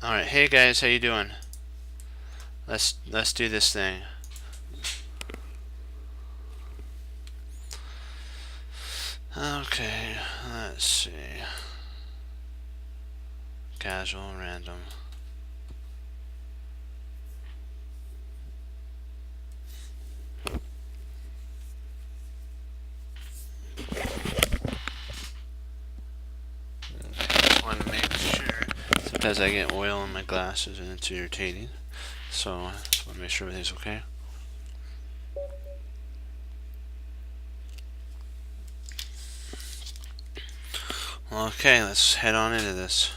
Alright, hey guys, how you doing? Let's do this thing. Okay, let's see. Casual, random. I want to make sure. Sometimes I get oil in my glasses and it's irritating. So I just want to make sure everything's okay. Okay, let's head on into this.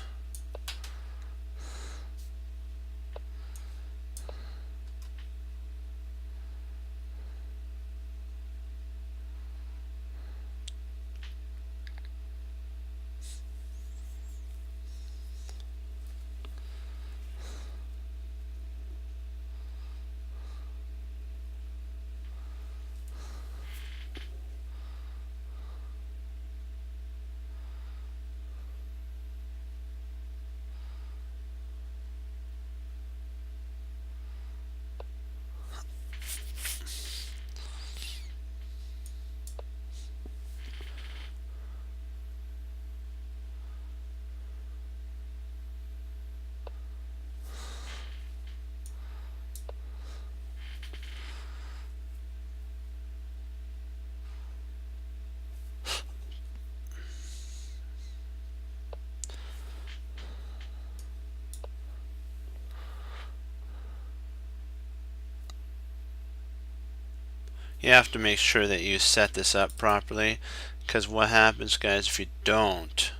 You have to make sure that you set this up properly, because what happens, guys, if you don't,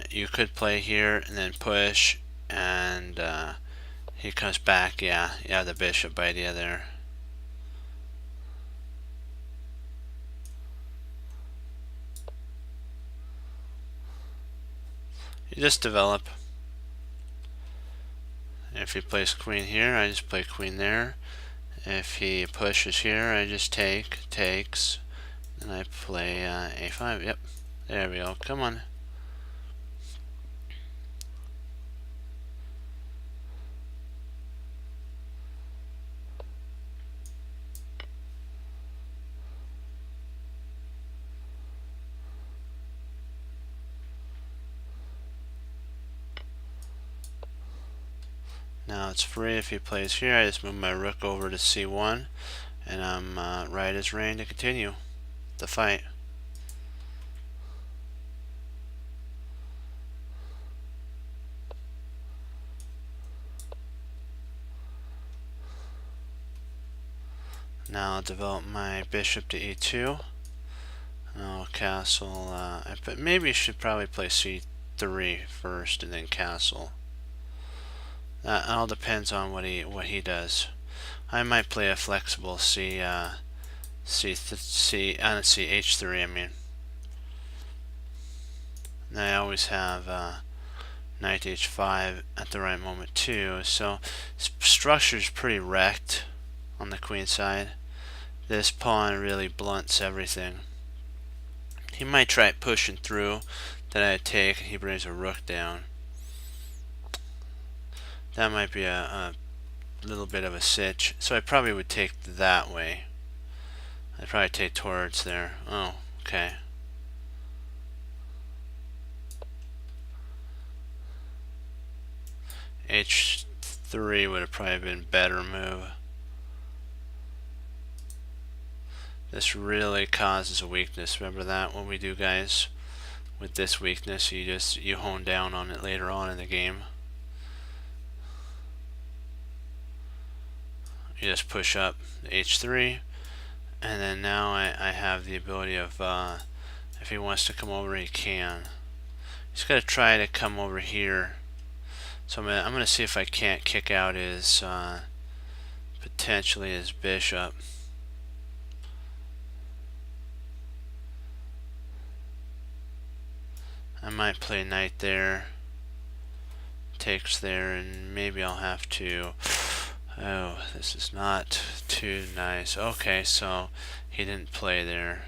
you could play here and then push, and he comes back. Yeah, the bishop idea there. You just develop. If he plays queen here, I just play queen there. If he pushes here, I just takes, and I play a5. Yep, there we go. Come on. Now it's free. If he plays here, I just move my rook over to c1, and I'm right as rain to continue the fight. Now I'll develop my bishop to e2. I'll castle. But maybe I should probably play c3 first and then castle. That all depends on what he does. I might play a flexible h3. I mean, and I always have knight h5 at the right moment too. So structure's pretty wrecked on the queen side. This pawn really blunts everything. He might try pushing through. Then I take. He brings a rook down. That might be a little bit of a sitch. So I probably would take that way. I'd probably take towards there. Oh, okay. h3 would have probably been a better move. This really causes a weakness. Remember that when we do, guys? With this weakness, you hone down on it later on in the game. You just push up h3, and then now I have the ability of if he wants to come over, he can. He's got to try to come over here. So I'm gonna see if I can't kick out his potentially his bishop. I might play knight there, takes there, and maybe I'll have to. Oh, this is not too nice. Okay, so he didn't play there.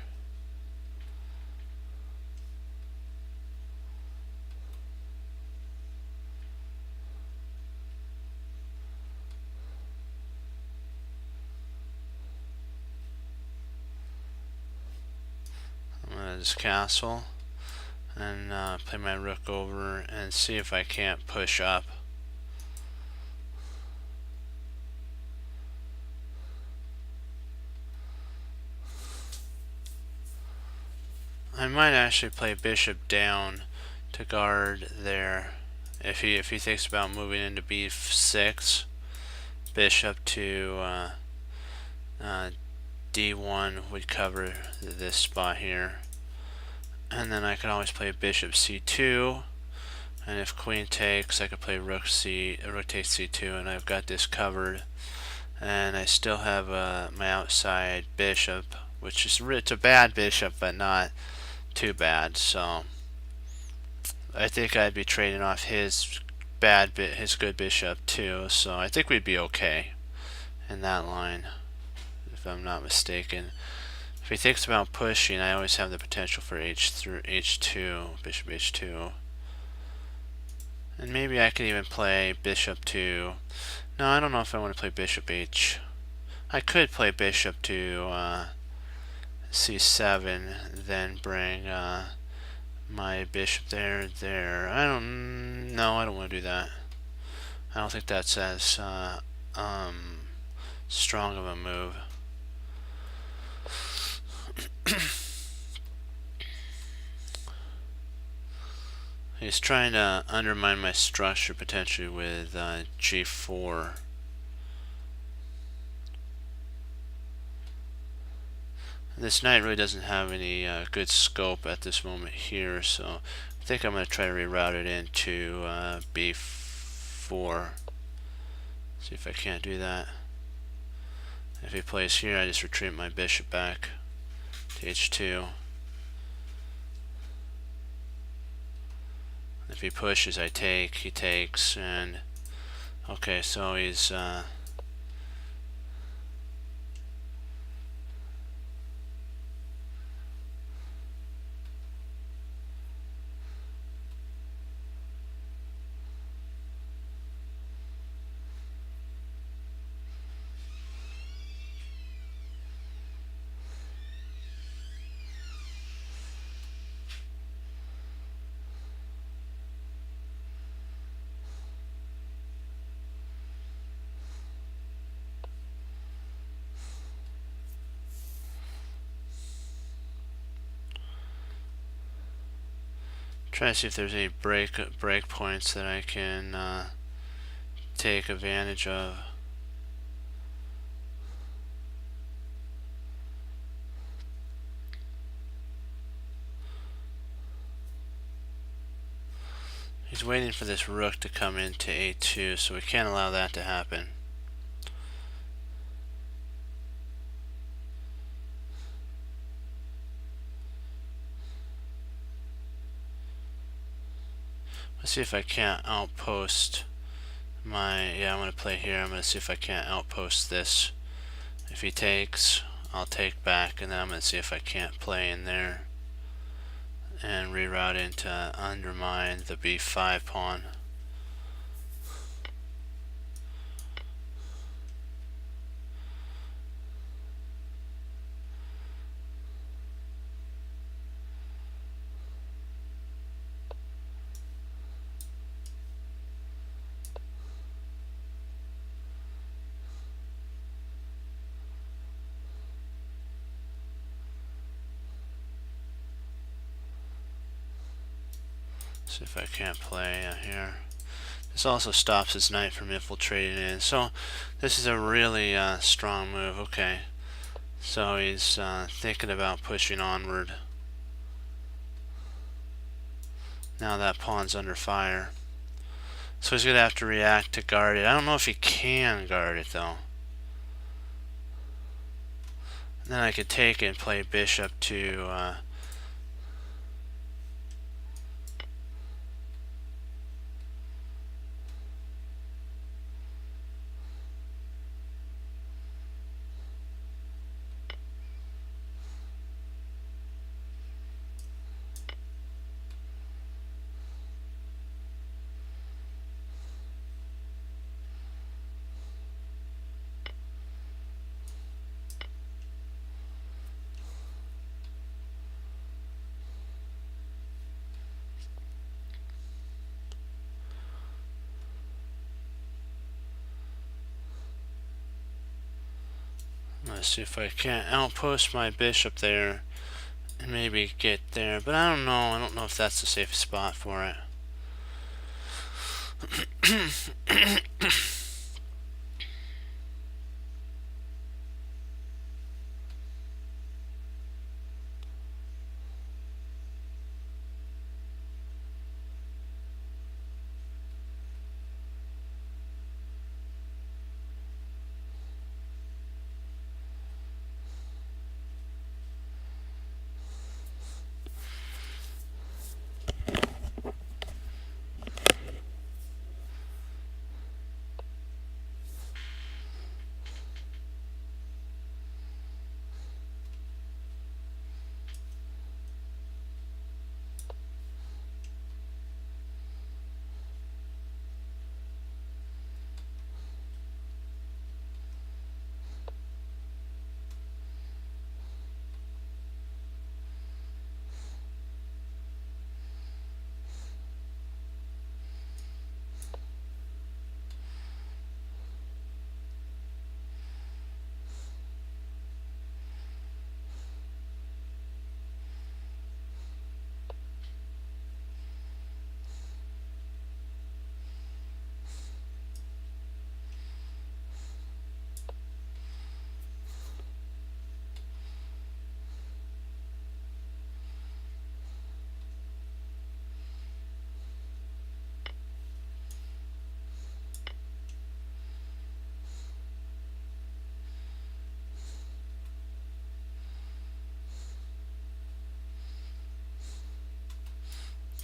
his castle and play my rook over and see if I can't push up. I might actually play bishop down to guard there. If he thinks about moving into b6, bishop to d1 would cover this spot here. And then I could always play bishop c2, and if queen takes, I could play rook takes c2, and I've got this covered. And I still have my outside bishop, which is it's a bad bishop, but not too bad. So I think I'd be trading off his good bishop too. So I think we'd be okay in that line, if I'm not mistaken. If he thinks about pushing, I always have the potential for h2, bishop h2. And maybe I could even play bishop to... No, I don't know if I want to play bishop h. I could play bishop to c7, then bring my bishop there. I don't want to do that. I don't think that's as strong of a move. He's trying to undermine my structure potentially with g4. This knight really doesn't have any good scope at this moment here, so I think I'm going to try to reroute it into b4. See if I can't do that. If he plays here, I just retreat my bishop back to h2. If he pushes, I take, he takes, and okay, so he's trying to see if there's any break points that I can take advantage of. He's waiting for this rook to come into a2, so we can't allow that to happen. Let's see if I can't outpost my... Yeah, I'm going to play here. I'm going to see if I can't outpost this. If he takes, I'll take back, and then I'm going to see if I can't play in there and reroute into undermine the b5 pawn. See if I can't play here. This also stops his knight from infiltrating in. So this is a really strong move. Okay. So he's thinking about pushing onward. Now that pawn's under fire. So he's going to have to react to guard it. I don't know if he can guard it though. And then I could take it and play bishop to See if I can't outpost my bishop there and maybe get there, but I don't know. I don't know if that's the safest spot for it.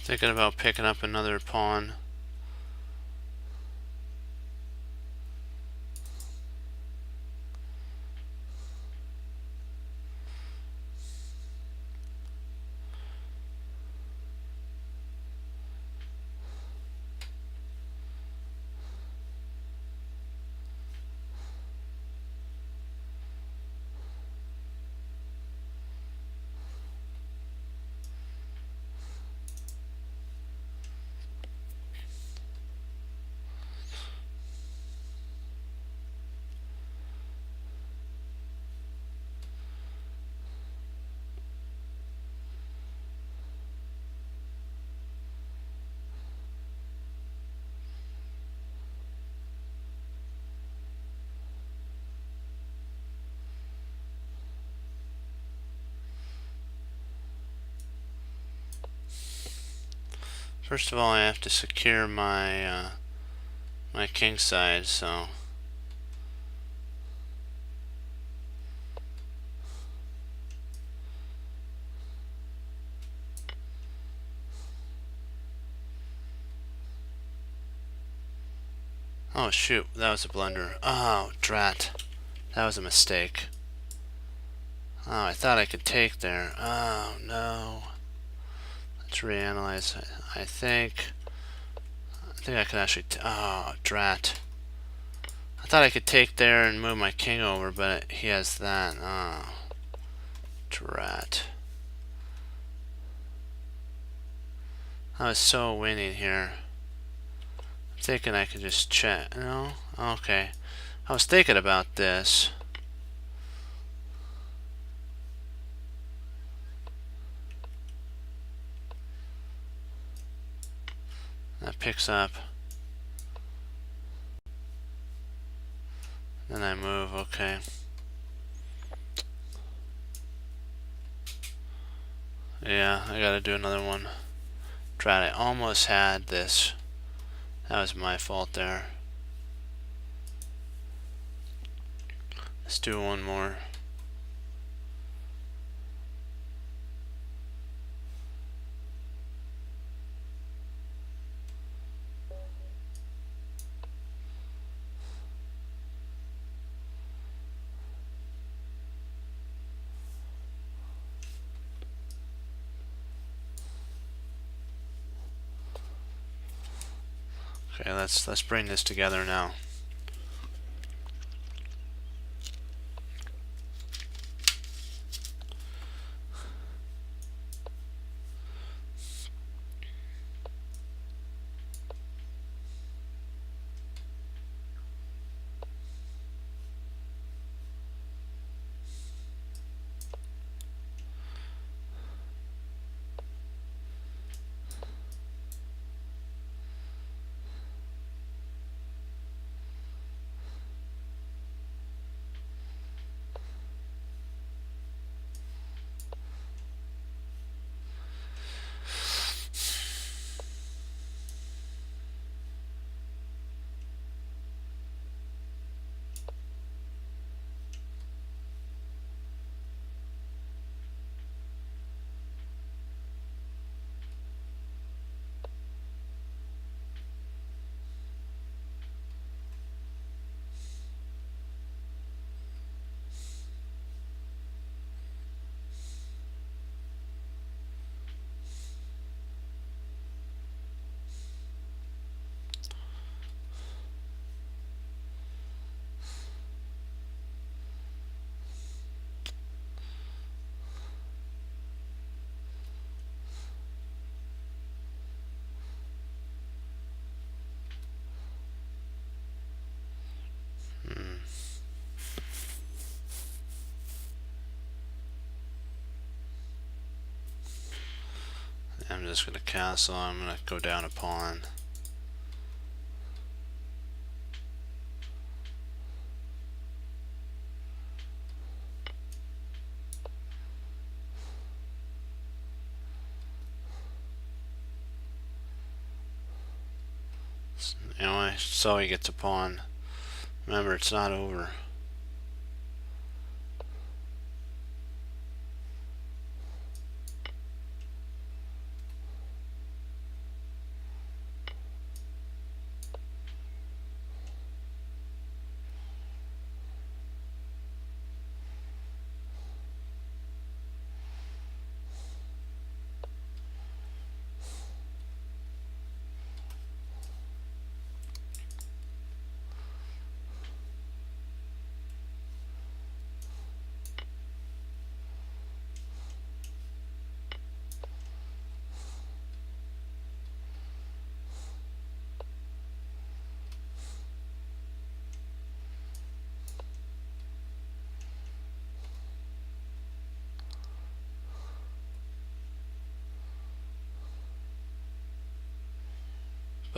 Thinking about picking up another pawn. First of all, I have to secure my my king side, so oh shoot, that was a blunder. Oh, drat. That was a mistake. Oh, I thought I could take there. Oh, no. Let's reanalyze. I think I can actually... oh, drat. I thought I could take there and move my king over, but he has that. Oh, drat. I was so winning here. I'm thinking I could just check. No? Okay. I was thinking about this. That picks up. Then I move, okay. Yeah, I gotta do another one. Drat, I almost had this. That was my fault there. Let's do one more. Okay, let's bring this together now. just going to castle. I'm going to go down a pawn. Anyway, so he gets a pawn. Remember, it's not over.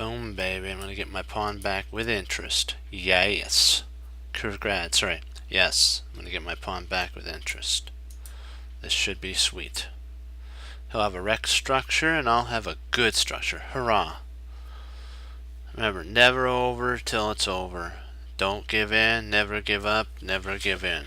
Boom, baby. I'm going to get my pawn back with interest. Yes. Congrats. Sorry. Yes. I'm going to get my pawn back with interest. This should be sweet. He'll have a wrecked structure, and I'll have a good structure. Hurrah. Remember, never over till it's over. Don't give in. Never give up. Never give in.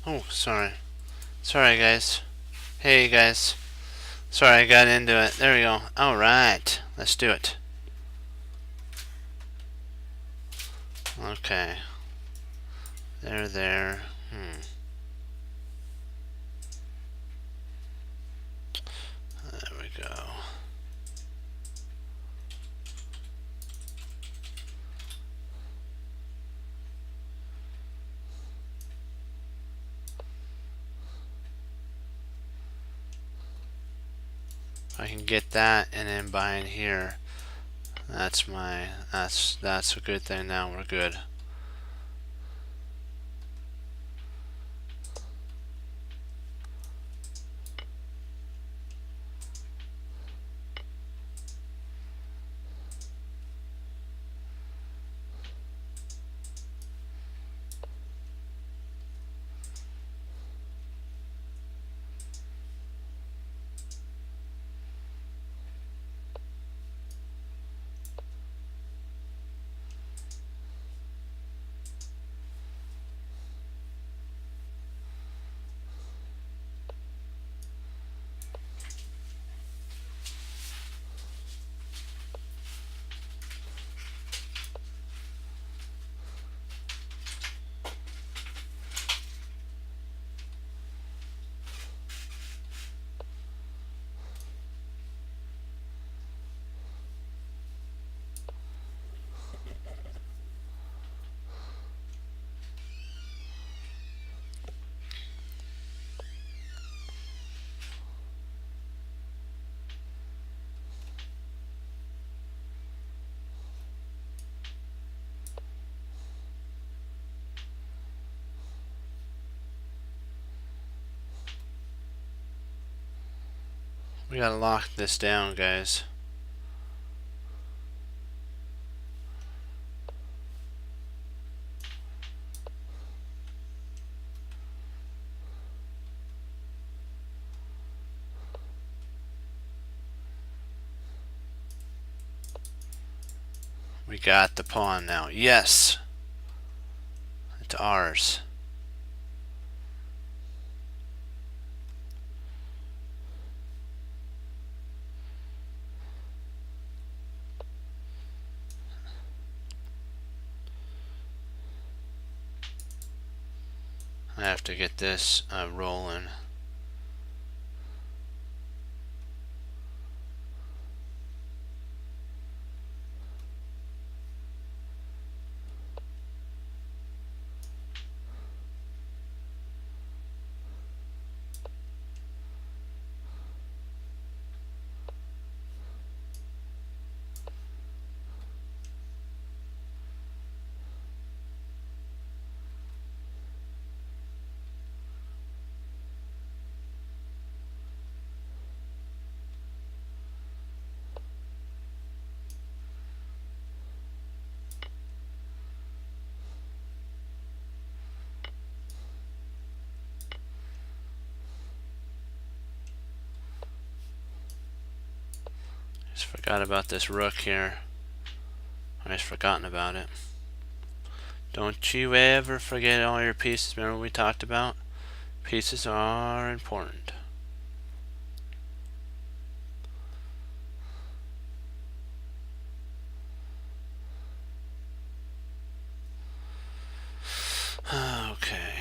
Oh, sorry. Sorry, guys. Hey, guys. Sorry, I got into it. There we go. Alright. Let's do it. Okay. There. There we go. I can get that and then buy in here. That's a good thing. Now we're good. We gotta lock this down, guys. We got the pawn now. Yes! It's ours. I have to get this rolling. Just forgot about this rook here. I just forgotten about it. Don't you ever forget all your pieces. Remember what we talked about? Pieces are important. Okay.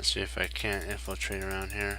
Let's see if I can't infiltrate around here.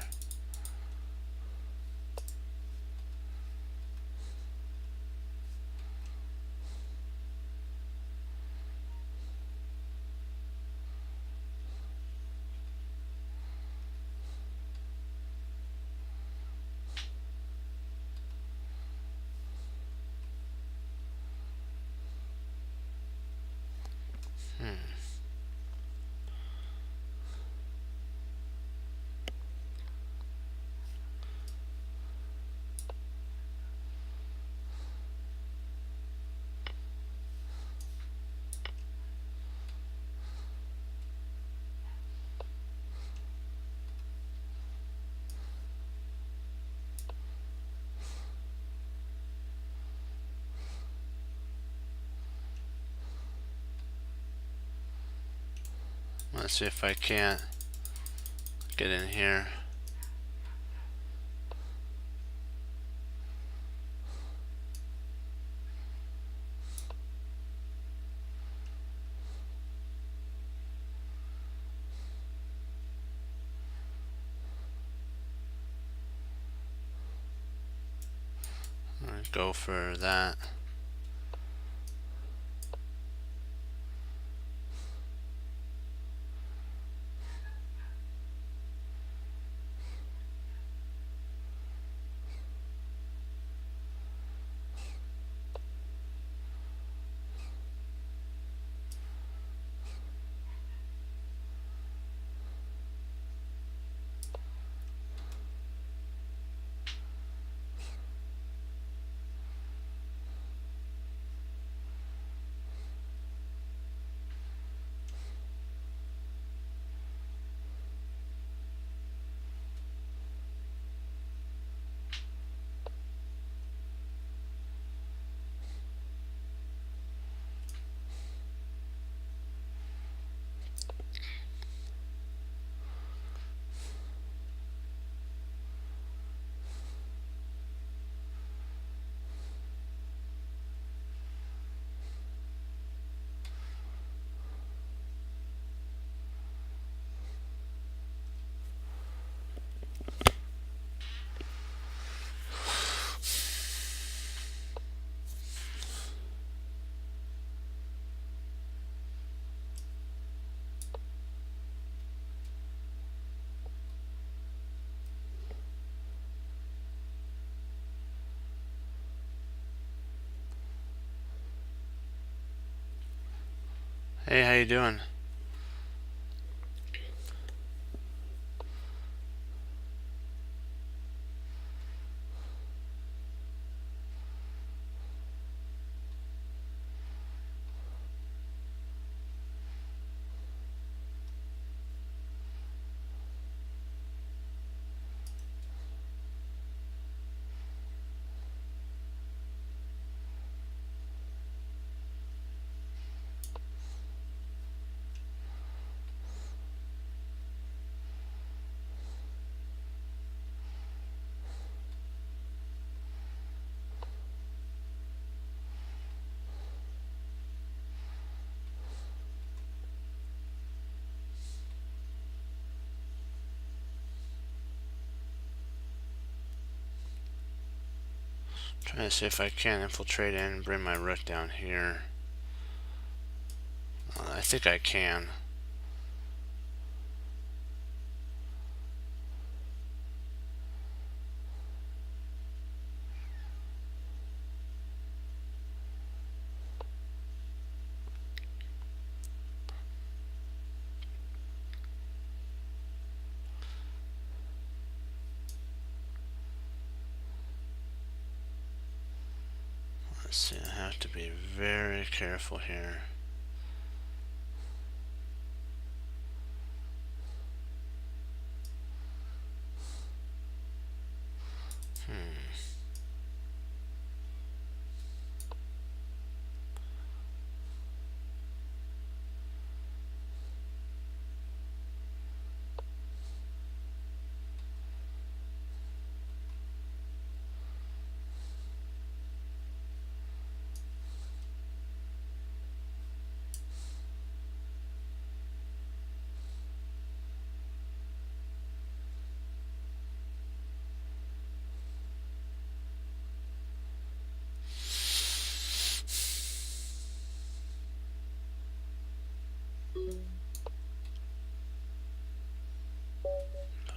Let's see if I can't get in here. Go for that. Hey, how you doing? Trying to see if I can infiltrate in and bring my rook down here. I think I can. Let's see, I have to be very careful here.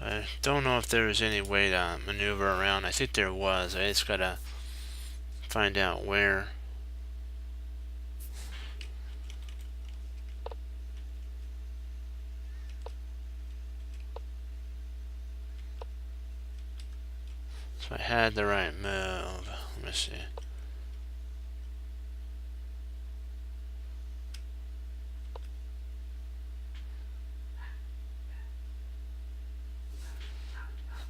I don't know if there was any way to maneuver around. I think there was. I just gotta find out where. So I had the right move. Let me see.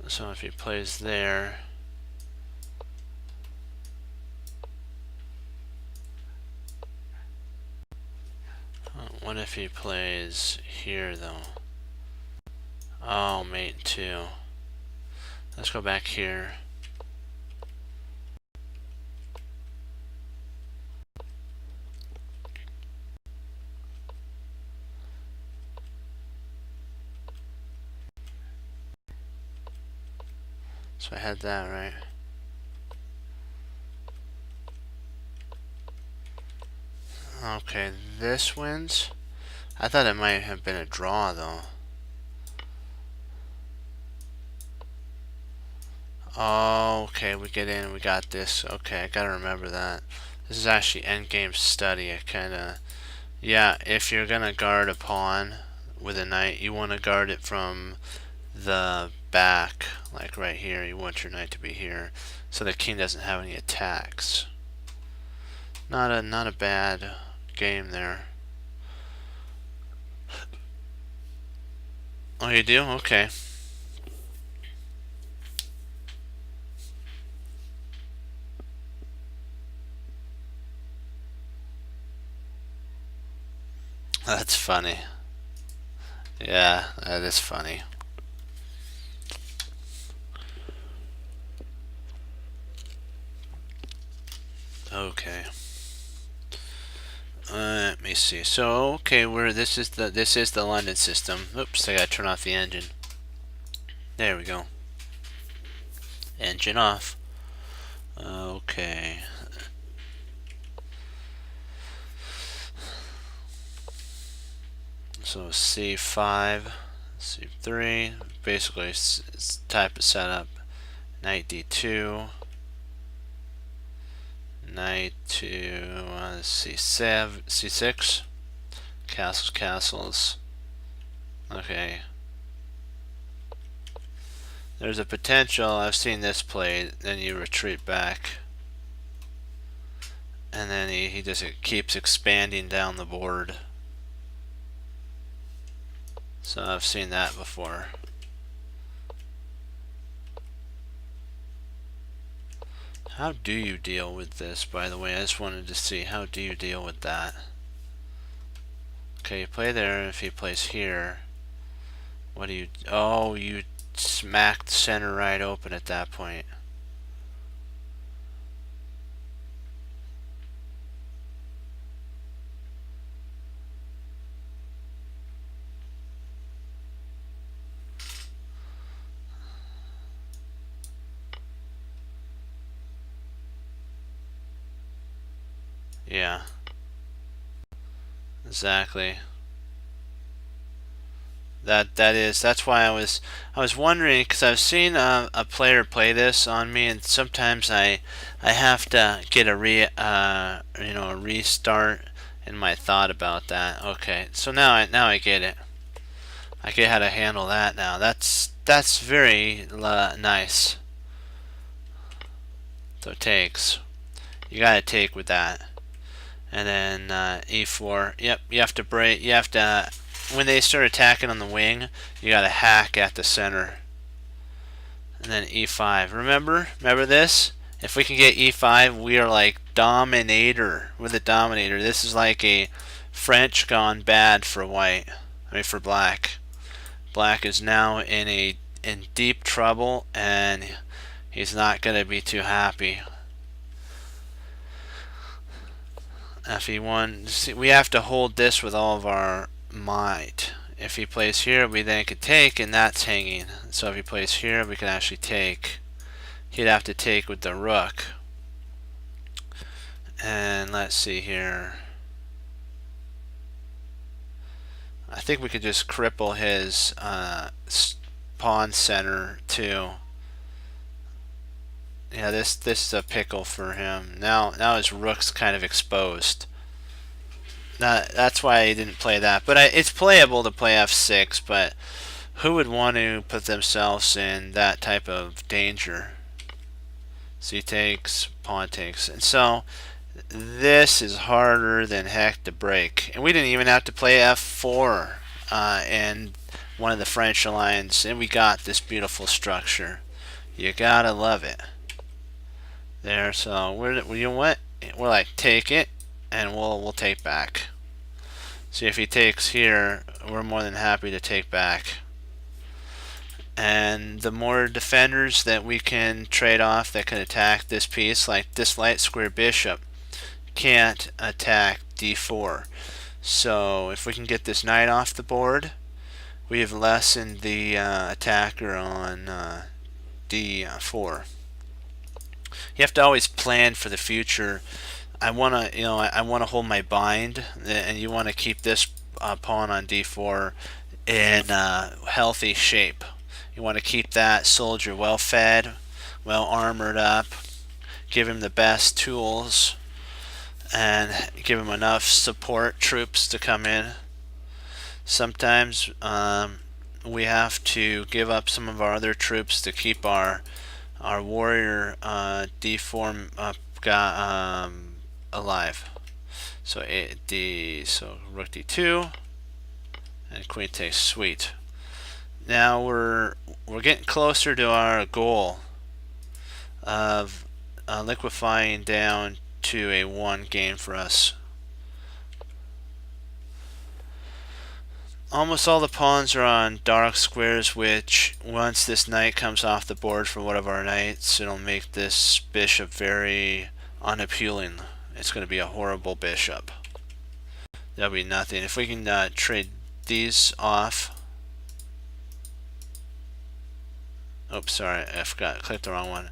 So if he plays there, what if he plays here though? Oh, mate 2. Let's go back here. So I had that right. Okay, this wins. I thought it might have been a draw though. Oh, okay, we get in, we got this. Okay, I gotta remember that. This is actually endgame study. I kinda, yeah, if you're gonna guard a pawn with a knight, you want to guard it from the back, like right here. You want your knight to be here, so the king doesn't have any attacks. Not a bad game there. Oh, you do? Okay. That's funny. Yeah, that is funny. Okay. Let me see. So okay, this is the London system. Oops, I gotta turn off the engine. There we go. Engine off. Okay. So C5, C3. Basically, it's type of setup. Knight D2. Knight to C7, C6. Castles, castles. Okay. There's a potential. I've seen this played. Then you retreat back, and then he just keeps expanding down the board. So I've seen that before. How do you deal with this, by the way? I just wanted to see, how do you deal with that? Okay, you play there, and if he plays here, what do you... Oh, you smacked center right open at that point. Yeah. Exactly. That's why I was wondering, because I've seen a player play this on me, and sometimes I have to get a a restart in my thought about that. Okay, so now I get it. I get how to handle that now. That's very nice. So it takes. You gotta take with that. And then E4. Yep, you have to break. You have to. When they start attacking on the wing, you gotta hack at the center. And then E5. Remember this? If we can get E5, we are like dominator. We're the dominator. This is like a French gone bad for white. I mean for black. Black is now in deep trouble, and he's not gonna be too happy. Fe1. See, we have to hold this with all of our might. If he plays here, we then could take, and that's hanging. So if he plays here, we can actually take. He'd have to take with the rook. And let's see here. I think we could just cripple his pawn center too. Yeah, this is a pickle for him. Now his rook's kind of exposed. That's why he didn't play that. But it's playable to play f6, but who would want to put themselves in that type of danger? C takes, pawn takes. And so this is harder than heck to break. And we didn't even have to play f4 in one of the French lines, and we got this beautiful structure. You gotta love it. There, so you know what? We're like, take it, and we'll take back. See, if he takes here, we're more than happy to take back. And the more defenders that we can trade off that can attack this piece, like this light square bishop can't attack d4. So if we can get this knight off the board, we have lessened the attacker on d4. You have to always plan for the future. I want to, I want to hold my bind, and you want to keep this pawn on d4 in healthy shape. You want to keep that soldier well fed, well armored up, give him the best tools, and give him enough support troops to come in. Sometimes we have to give up some of our other troops to keep our warrior d4 alive. So so rook d2 and queen takes. Sweet. Now we're getting closer to our goal of liquefying down to a 1 game for us. Almost all the pawns are on dark squares, which once this knight comes off the board for one of our knights, it'll make this bishop very unappealing. It's going to be a horrible bishop. There'll be nothing. If we can trade these off. Oops, sorry, I clicked the wrong one.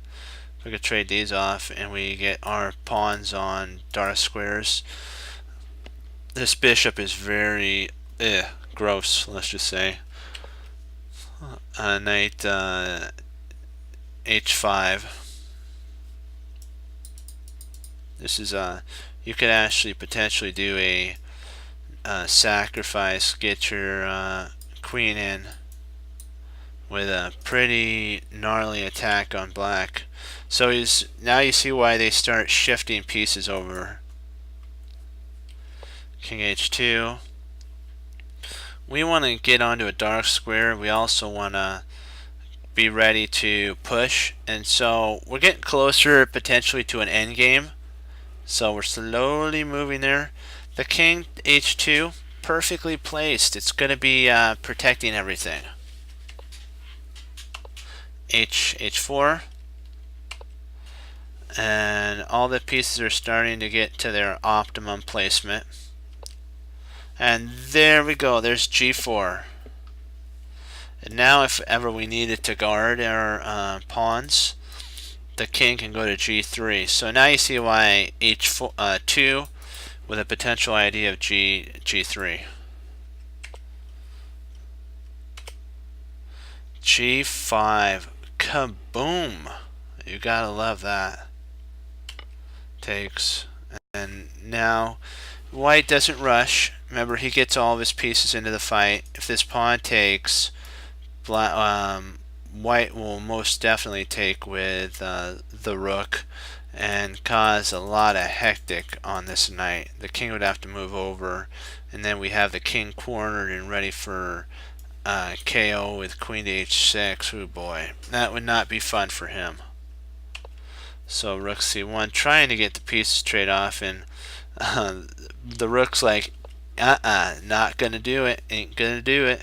If we could trade these off and we get our pawns on dark squares, this bishop is very gross, let's just say. Knight h5. This is you could actually potentially do a sacrifice, get your queen in with a pretty gnarly attack on black. So now you see why they start shifting pieces over. King h2. We want to get onto a dark square. We also want to be ready to push, and so we're getting closer potentially to an end game. So we're slowly moving there. The king h2, perfectly placed. It's going to be protecting everything. h4, and all the pieces are starting to get to their optimum placement. And there we go, there's g4. And now if ever we needed to guard our pawns, the king can go to g3. So now you see why h2 with a potential idea of g3. g5, kaboom! You gotta love that. Takes, and now white doesn't rush. Remember, he gets all of his pieces into the fight. If this pawn takes, white will most definitely take with the rook and cause a lot of hectic on this knight. The king would have to move over, and then we have the king cornered and ready for KO with queen to h6. Oh boy, that would not be fun for him. So rook c1, trying to get the pieces trade off, and the rook's like, not gonna do it, ain't gonna do it.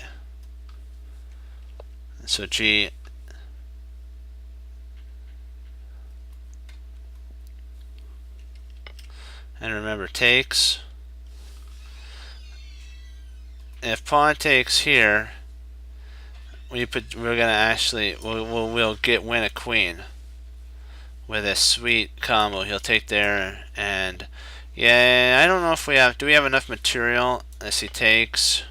So g, and remember, takes. If pawn takes here, we're gonna actually we'll win a queen with a sweet combo. He'll take there, and yeah, I don't know if do we have enough material as he takes.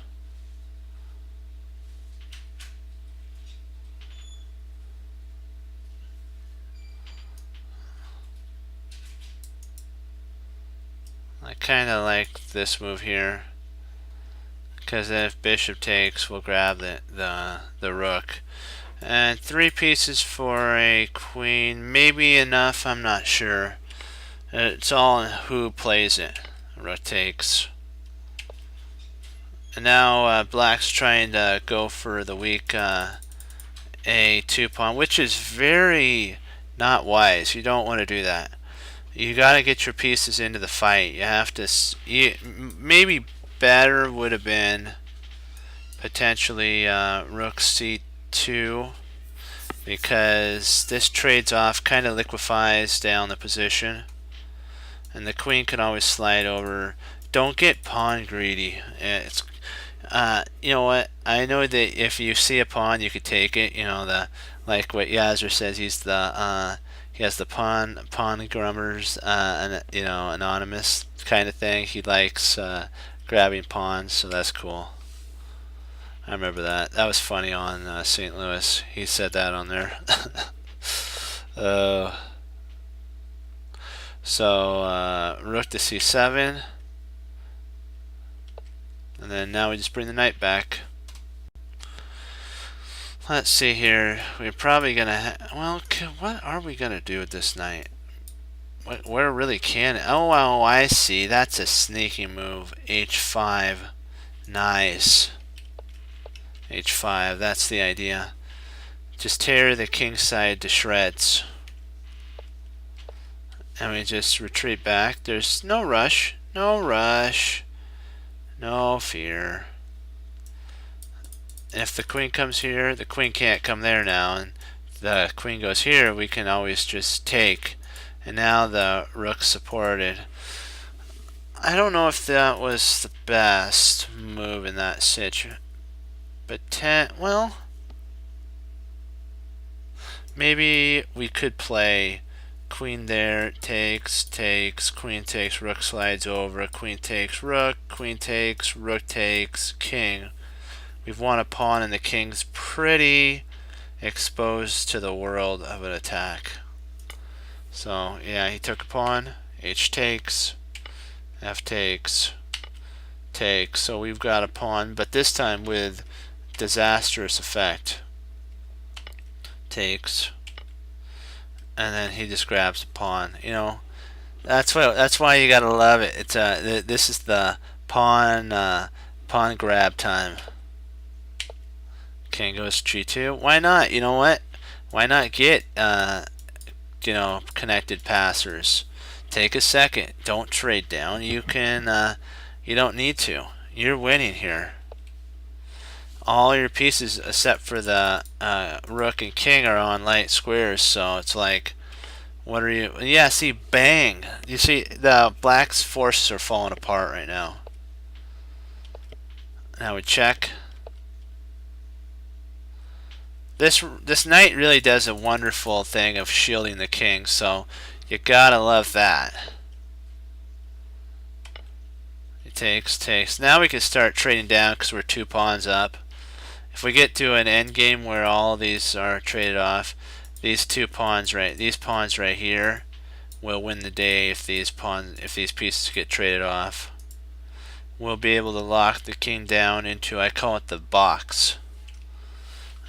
kind of like this move here, because if bishop takes, we'll grab the rook. And 3 pieces for a queen, maybe enough, I'm not sure. It's all in who plays it. Rook takes. And now black's trying to go for the weak A2 pawn, which is very not wise. You don't want to do that. You got to get your pieces into the fight. You have to. Maybe better would have been potentially rook c2, because this trades off, kind of liquefies down the position, and the queen can always slide over. Don't get pawn greedy. It's you know what? I know that if you see a pawn, you could take it. You know, like what Yazzer says. He has the pawn grummers, and you know, anonymous kind of thing. He likes grabbing pawns, so that's cool. I remember that. That was funny on St. Louis. He said that on there. So rook to c7. And then now we just bring the knight back. Let's see here. We're probably gonna well, what are we gonna do with this knight? Where really can it? Oh, I see. That's a sneaky move. h5. Nice. h5. That's the idea. Just tear the king side to shreds. And we just retreat back. There's no rush. No rush. No fear. If the queen comes here, the queen can't come there now, and the queen goes here, we can always just take. And now the rook's supported. I don't know if that was the best move in that situation, but well, maybe we could play queen there, takes, queen takes, rook slides over, queen takes, rook takes, king. We've won a pawn, and the king's pretty exposed to the world of an attack. So yeah, he took a pawn, h takes, f takes, takes. So we've got a pawn, but this time with disastrous effect. Takes. And then he just grabs a pawn. You know, that's why you gotta love it. It's this is the pawn grab time. King goes g2. Why not? You know what? Why not get you know, connected passers? Take a second. Don't trade down. You can. You don't need to. You're winning here. All your pieces except for the rook and king are on light squares, so it's like, what are you? Yeah, see, bang. You see, the black's forces are falling apart right now. Now we check. This knight really does a wonderful thing of shielding the king, so you gotta love that. It takes. Now we can start trading down because we're 2 pawns up. If we get to an end game where all of these are traded off, these pawns right here will win the day. If these pieces get traded off, we'll be able to lock the king down into, I call it the box.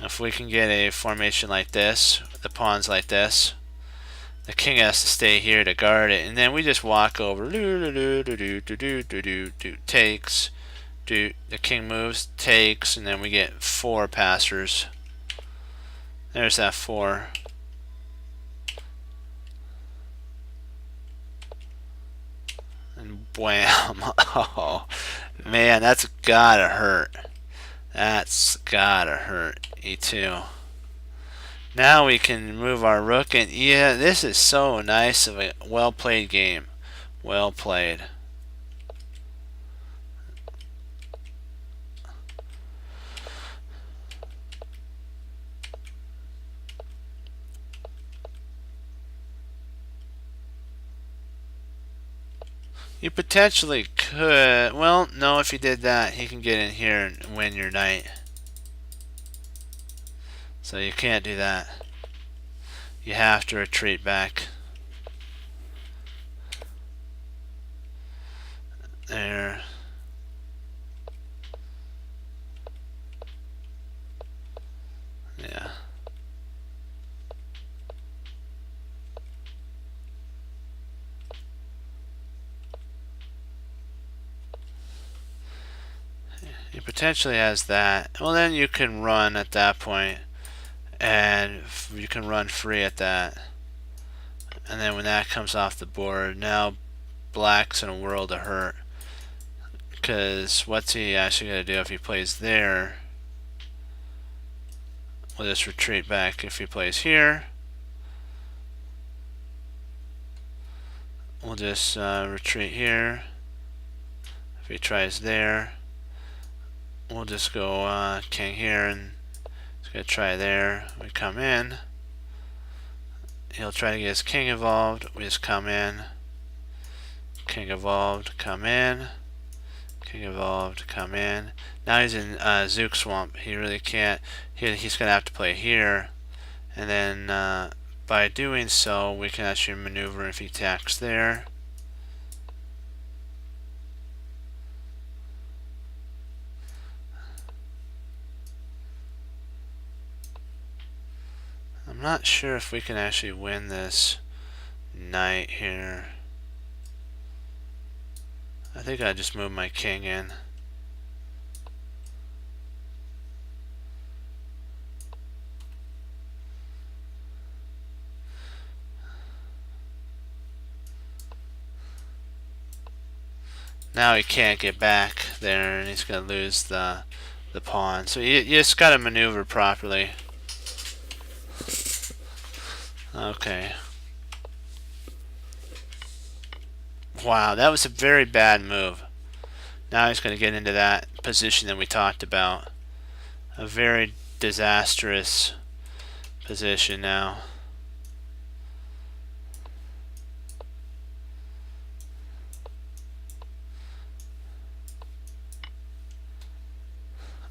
If we can get a formation like this, the pawns like this, the king has to stay here to guard it, and then we just walk over. Takes. The king moves, takes, and then we get 4 passers. There's that 4. And wham! Oh man, that's gotta hurt. That's gotta hurt. E2. Now we can move our rook, and yeah, this is so nice of a well played game. Well played. You potentially could. Well, no, if you did that, he can get in here and win your knight. So you can't do that. You have to retreat back. There. Yeah. He potentially has that. Well, then you can run at that point, and you can run free at that. And then when that comes off the board, now black's in a world of hurt. Because what's he actually going to do if he plays there? We'll just retreat back. If he plays here, we'll just retreat here. If he tries there, we'll just go king here, and he's going to try there. We come in. He'll try to get his king involved. We just come in. King involved, come in. King involved, come in. Now he's in Zook Swamp. He really can't. He's going to have to play here. And then by doing so, we can actually maneuver if he attacks there. I'm not sure if we can actually win this knight here. I think I just moved my king in. Now he can't get back there, and he's going to lose the pawn. So you just got to maneuver properly. Okay. Wow, that was a very bad move. Now he's going to get into that position that we talked about. A very disastrous position now.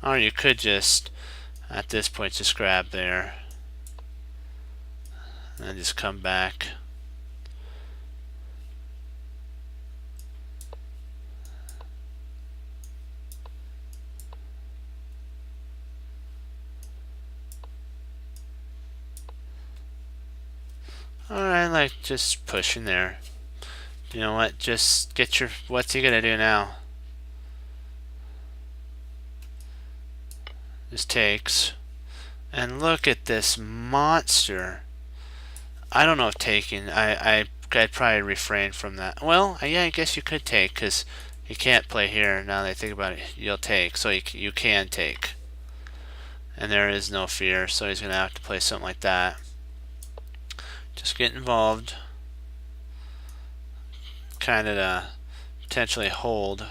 Or you could just, at this point, just grab there. And then just come back. Alright, like just pushing there. You know what? Just get your. What's he gonna do now? Just takes. And look at this monster. I don't know if taking. I'd probably refrain from that. Well, yeah, I guess you could take because you can't play here. Now that I think about it, you'll take. So you can take. And there is no fear. So he's gonna have to play something like that. Just get involved. Kind of to potentially hold.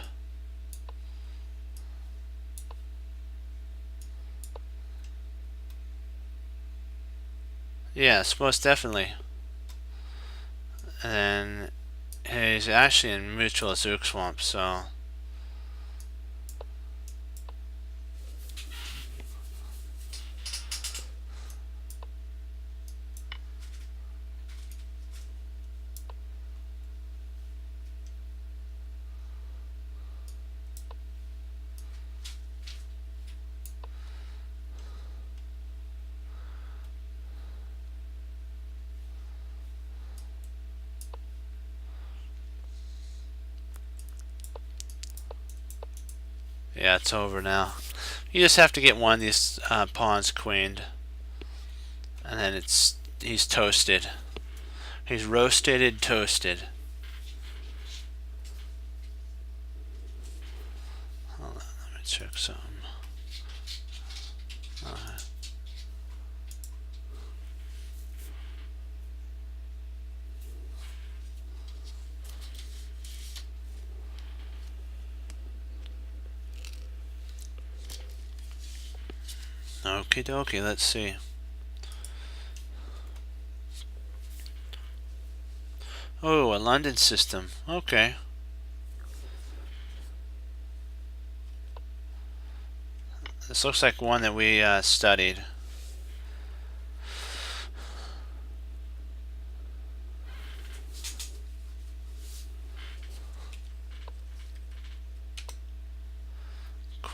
Yes, most definitely. And then he's actually in mutual Zook Swamp, so. Yeah, it's over now. You just have to get one of these pawns queened. And then he's toasted. He's roasted and toasted. Hold on, let me check something. Okie dokie, let's see. Oh, a London system. Okay. This looks like one that we studied.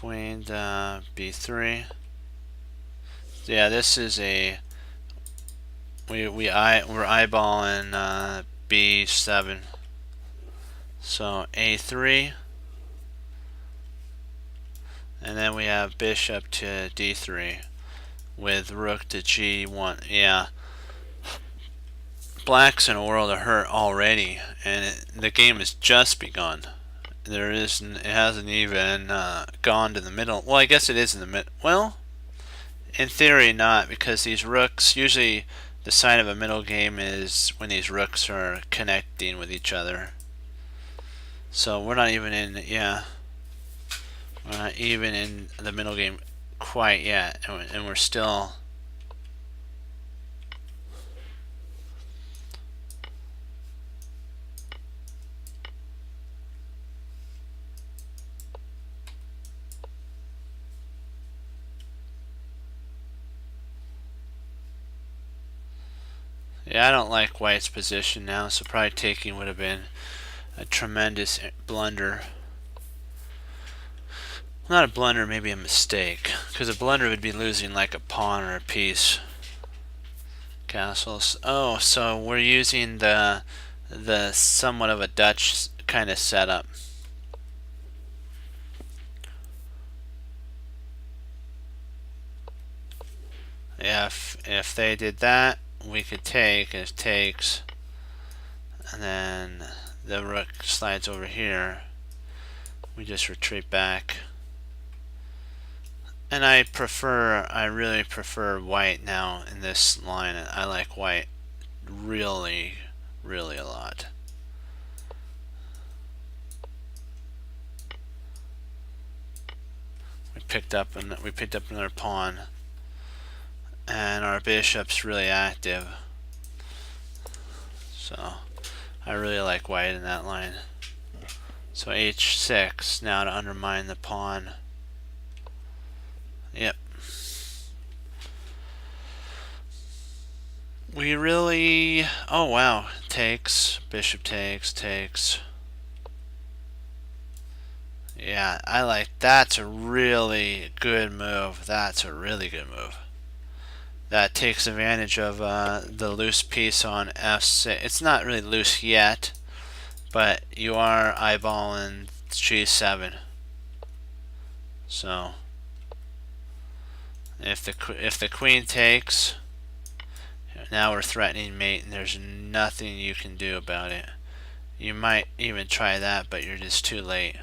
queen b3. Yeah, this is a we're eyeballing b7. So a3, and then we have bishop to d3 with rook to g1. Yeah, black's in a world of hurt already, and the game has just begun. It hasn't even gone to the middle. Well, I guess it is in the middle. Well, in theory not, because these rooks, usually the sign of a middle game is when these rooks are connecting with each other. So we're not even in, yeah, we're not even in the middle game quite yet, and we're still yeah, I don't like white's position now, so probably taking would have been a tremendous blunder. Not a blunder, maybe a mistake, because a blunder would be losing like a pawn or a piece. Castles. Oh, so we're using the somewhat of a Dutch kind of setup. Yeah, if they did that, we could take. It takes, and then the rook slides over here. We just retreat back. And I really prefer white now in this line. I like white really, really a lot. We picked up another pawn, and our bishop's really active. So I really like white in that line. So h6 now to undermine the pawn. Yep. We really, oh wow, takes, bishop takes. Yeah, I like, that's a really good move. That's a really good move. That takes advantage of the loose piece on f6. It's not really loose yet, but you are eyeballing g7. So if the queen takes, now we're threatening mate, and there's nothing you can do about it. You might even try that, but you're just too late.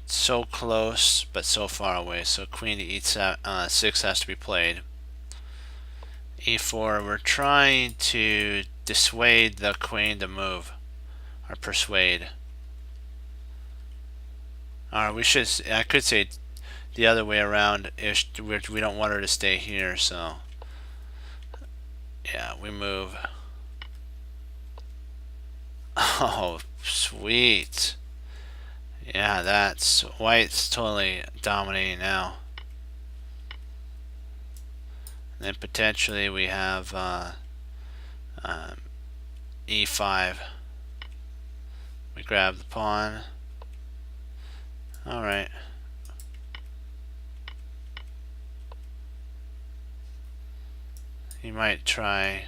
So close, but so far away. So queen to e6 has to be played. e4, we're trying to dissuade the queen to move, or persuade. Or I could say the other way around. We don't want her to stay here, so yeah, we move. Oh, sweet. Yeah, that's white's totally dominating now. And then potentially we have e5. We grab the pawn. Alright. You might try,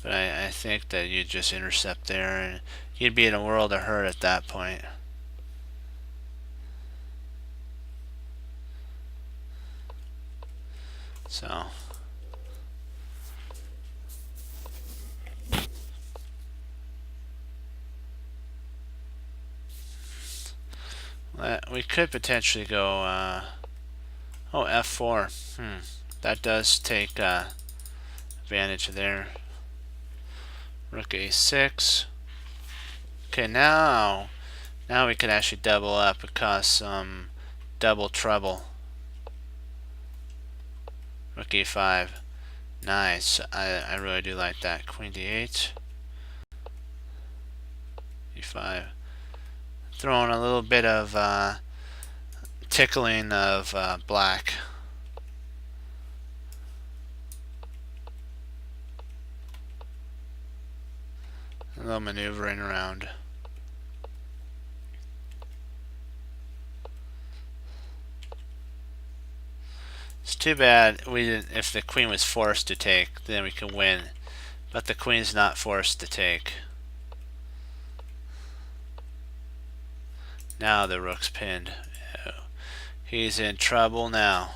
but I think that you just intercept there, and you'd be in a world of hurt at that point. So we could potentially go oh, f4. That does take advantage there. Rook a6. Okay, now we can actually double up and cause some double trouble. Rook e5. Nice. I really do like that. Queen d8. e5. Throwing a little bit of tickling of black. A little maneuvering around. too bad we didn't. If the queen was forced to take, then we can win. But the queen's not forced to take. Now the rook's pinned. He's in trouble now.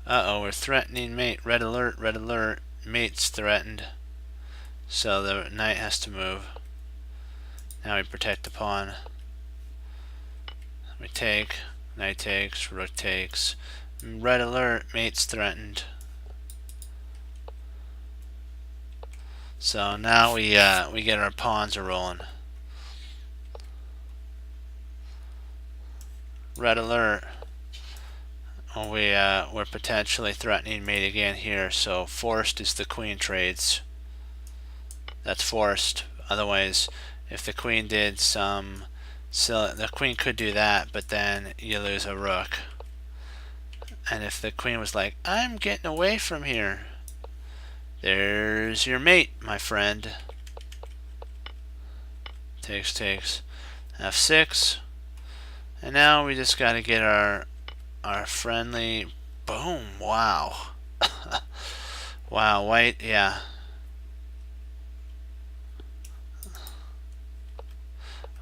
Uh-oh, we're threatening mate. Red alert, red alert. Mate's threatened. So the knight has to move. Now we protect the pawn. We take. Knight takes. Rook takes. Red alert. Mate's threatened. So now we get our pawns a rolling. Red alert. We're potentially threatening mate again here. So forced is the queen trades. That's forced. Otherwise, if the queen did some, so the queen could do that, but then you lose a rook. And if the queen was like, I'm getting away from here, there's your mate, my friend. Takes, takes. F6. And now we just got to get our friendly. Boom! Wow. Wow, white. Yeah.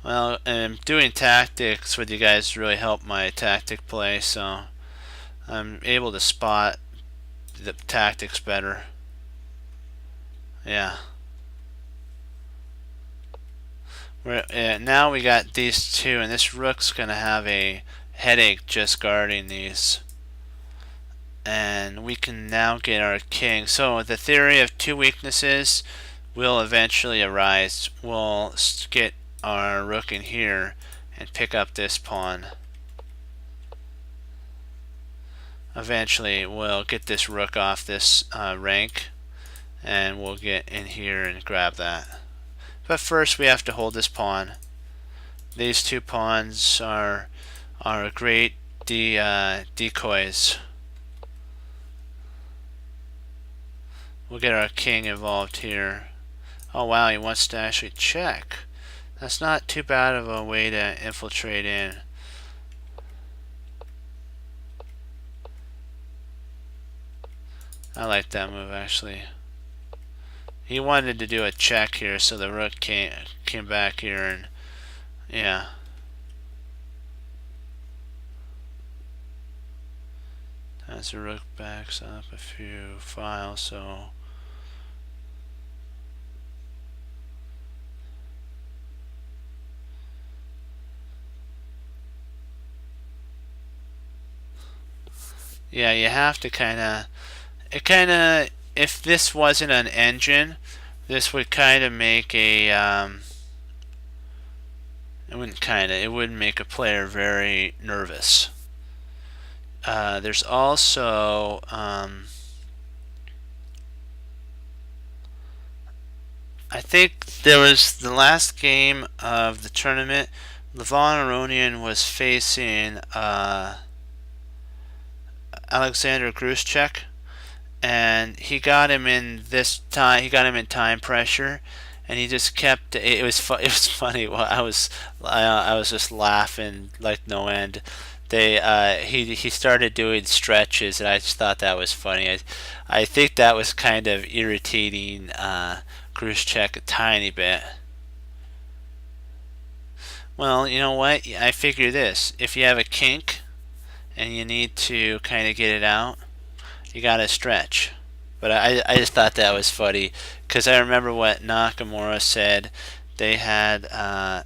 Well, doing tactics with you guys really helped my tactic play, so I'm able to spot the tactics better. Yeah. Now we got these two, and this rook's gonna have a headache just guarding these. And we can now get our king. So the theory of two weaknesses will eventually arise. We'll get our rook in here and pick up this pawn. Eventually we'll get this rook off this rank, and we'll get in here and grab that. But first we have to hold this pawn. These two pawns are great decoys. We'll get our king involved here. Oh wow, he wants to actually check. That's not too bad of a way to infiltrate in. I like that move actually. He wanted to do a check here, so the rook came back here, and yeah. As the rook backs up a few files, so yeah, you have to if this wasn't an engine, this would kind of make a it would make a player very nervous. There's also I think there was the last game of the tournament, Levon Aronian was facing Alexander Grushchek, and he got him in time pressure, and he just kept it was funny. Well, I was just laughing like no end. He started doing stretches, and I just thought that was funny. I think that was kind of irritating Grushchek a tiny bit. Well, you know what? I figure this: if you have a kink and you need to kind of get it out, you gotta stretch. But I just thought that was funny because I remember what Nakamura said. They had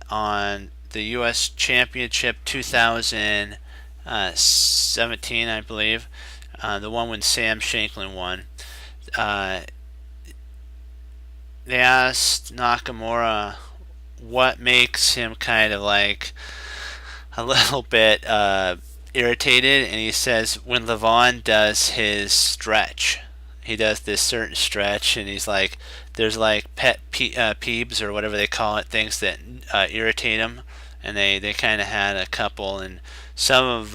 on the U.S. Championship 2017, I believe, the one when Sam Shanklin won. They asked Nakamura what makes him kind of like a little bit irritated, and he says when Levon does his stretch, he does this certain stretch, and he's like, there's like peeps or whatever they call it, things that irritate him, and they kind of had a couple, and some of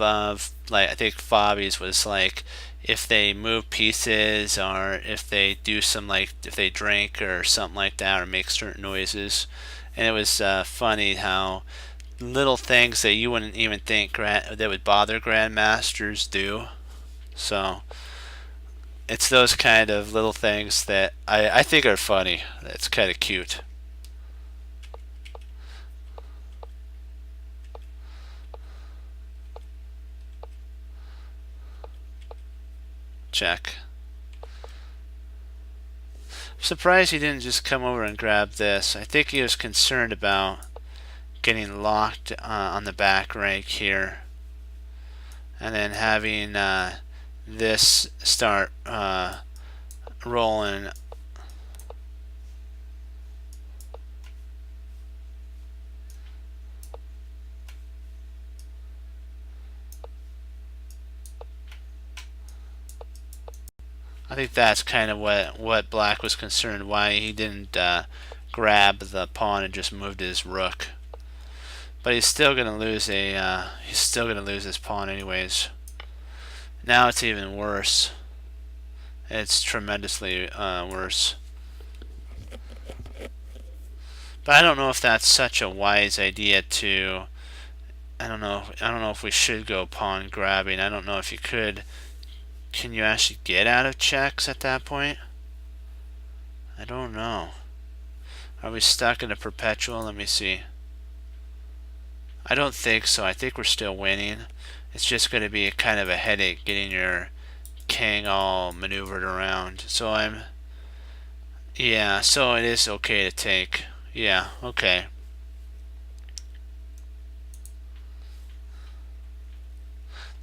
like I think Fabi's was like, if they move pieces or if they do some, like if they drink or something like that or make certain noises. And it was funny how little things that you wouldn't even think that would bother grandmasters do. So it's those kind of little things that I think are funny. It's kind of cute. Check. I'm surprised he didn't just come over and grab this. I think he was concerned about getting locked on the back rank here, and then having this start rolling. I think that's kind of what Black was concerned, why he didn't grab the pawn and just moved his rook. But he's still gonna lose his pawn anyways. Now it's even worse. It's tremendously worse. But I don't know if that's such a wise idea to. I don't know if we should go pawn grabbing. I don't know if you could. Can you actually get out of checks at that point? I don't know. Are we stuck in a perpetual? Let me see. I don't think so. I think we're still winning. It's just going to be kind of a headache getting your king all maneuvered around. So yeah, so it is okay to take. Yeah, okay.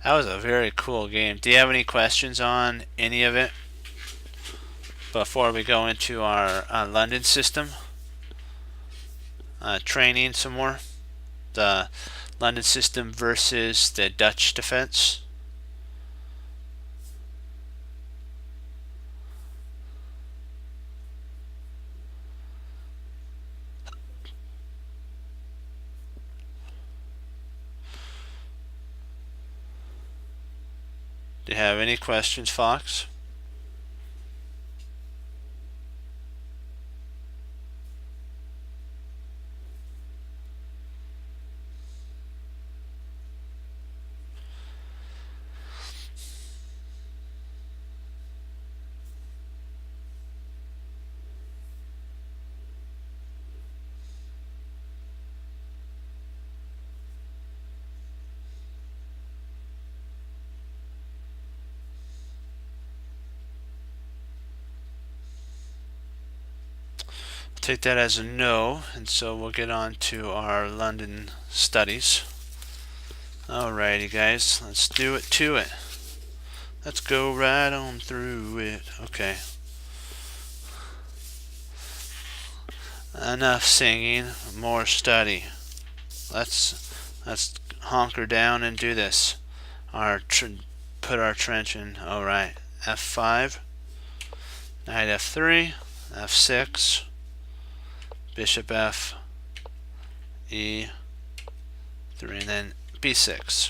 That was a very cool game. Do you have any questions on any of it before we go into our London system? Training some more. The London system versus the Dutch defense. Do you have any questions, Fox? Take that as a no, and so we'll get on to our London studies. Alrighty guys, let's do it to it. Let's go right on through it. Okay. Enough singing, more study. Let's hunker down and do this. Put our trench in. Alright. F5. Knight F3. F6. Bishop F, E3, and then B6.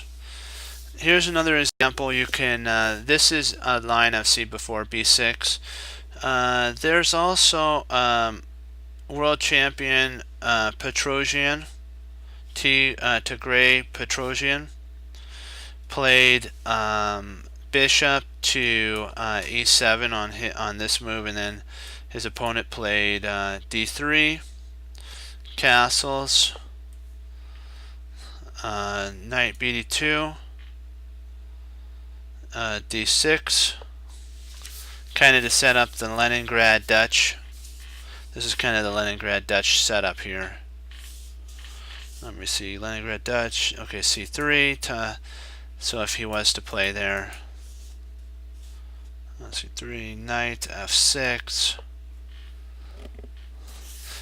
Here's another example. You can. This is a line I've seen before. B6. There's also world champion Petrosian, Tigray Petrosian, played bishop to E7 on this move, and then his opponent played D3. Castles, knight bd2, d6, kind of to set up the Leningrad Dutch. This is kind of the Leningrad Dutch setup here. Let me see, Leningrad Dutch. Okay, c3. So if he was to play there, c3, knight f6.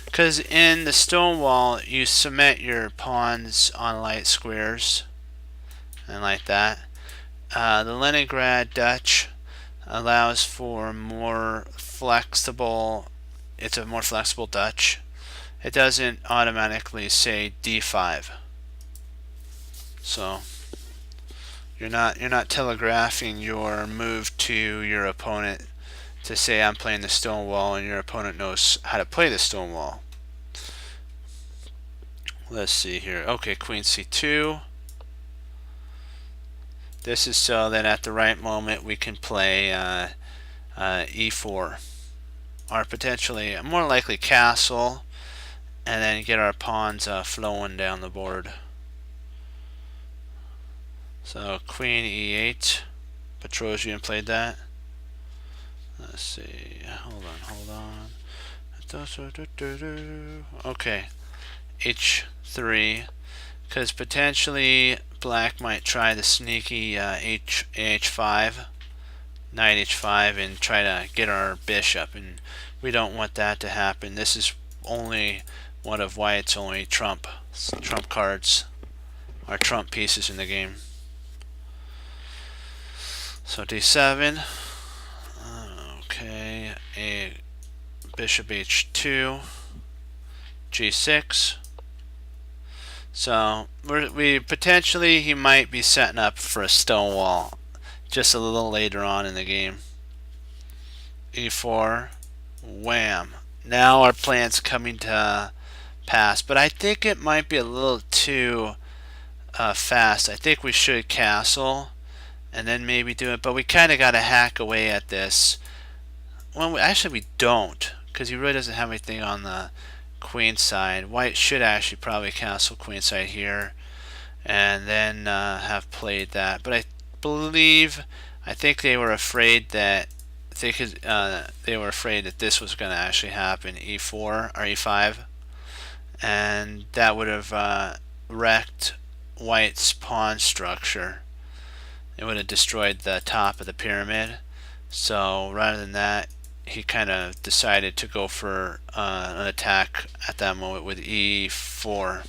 Because in the Stonewall, you cement your pawns on light squares, and like that. The Leningrad Dutch allows for more flexible. It's a more flexible Dutch. It doesn't automatically say D5. So You're not telegraphing your move to your opponent to say I'm playing the stone wall, and your opponent knows how to play the stone wall. Let's see here. Okay, Queen C2. This is so that at the right moment we can play E4, or potentially more likely castle, and then get our pawns flowing down the board. So Queen E8. Petrosian played that. Let's see. Hold on. Okay. H3. Because potentially black might try the sneaky H5. Knight H5 and try to get our bishop. And we don't want that to happen. This is only one of white's only trump cards. Or trump pieces in the game. So D7. Okay, a bishop H2, G6. So we potentially he might be setting up for a stone wall just a little later on in the game. E4, wham. Now our plan's coming to pass, but I think it might be a little too fast. I think we should castle and then maybe do it, but we kind of got to hack away at this. Well, actually we don't, because he really doesn't have anything on the queen side. White should actually probably castle queen side here and then have played that, but I think they were afraid that they were afraid that this was going to actually happen, E4 or E5, and that would have wrecked white's pawn structure. It would have destroyed the top of the pyramid. So rather than that, he kind of decided to go for an attack at that moment with E4.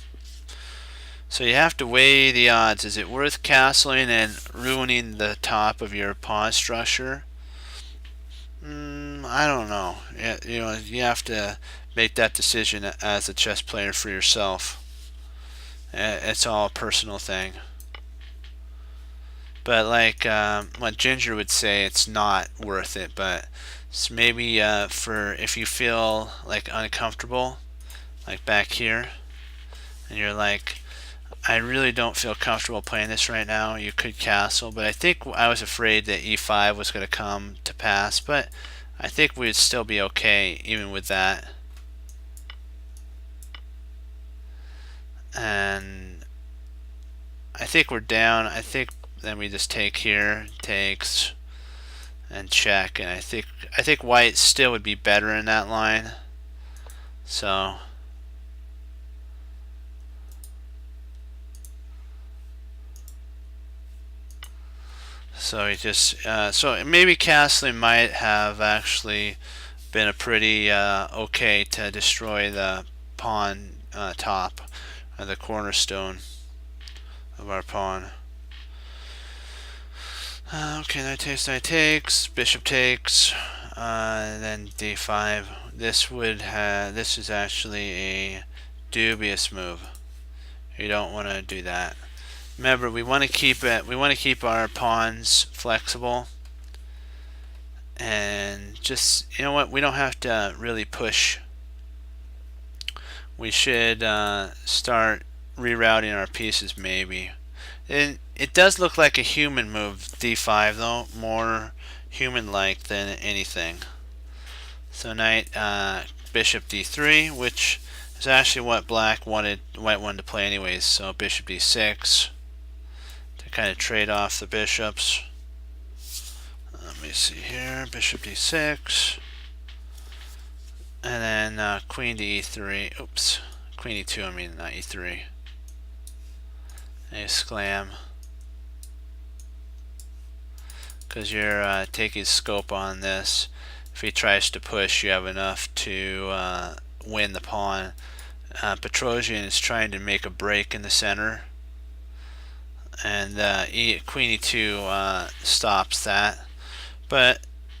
So you have to weigh the odds. Is it worth castling and ruining the top of your pawn structure? I don't know. You have to make that decision as a chess player for yourself. It's all a personal thing. But like what Ginger would say, it's not worth it. But maybe for if you feel like uncomfortable, like back here, and you're like, I really don't feel comfortable playing this right now, you could castle. But I think I was afraid that E5 was going to come to pass. But I think we'd still be okay even with that. And I think we're down. I think then we just take here, takes, and check. And I think white still would be better in that line. So he just so maybe castling might have actually been a pretty okay to destroy the pawn top, or the cornerstone of our pawn. Okay, knight takes, bishop takes, then d5. This is actually a dubious move. You don't want to do that. Remember, we want to keep it. We want to keep our pawns flexible, and just, you know what? We don't have to really push. We should start rerouting our pieces, maybe. And it does look like a human move, d5, though, more human-like than anything. So knight, bishop d3, which is actually what white wanted to play anyways. So bishop d6 to kind of trade off the bishops. Let me see here, bishop d6, and then queen to e3. Oops, queen e2. I mean, not e3. A sclam, because you're taking scope on this. If he tries to push, you have enough to win the pawn. Petrosian is trying to make a break in the center, and queen e2 stops that.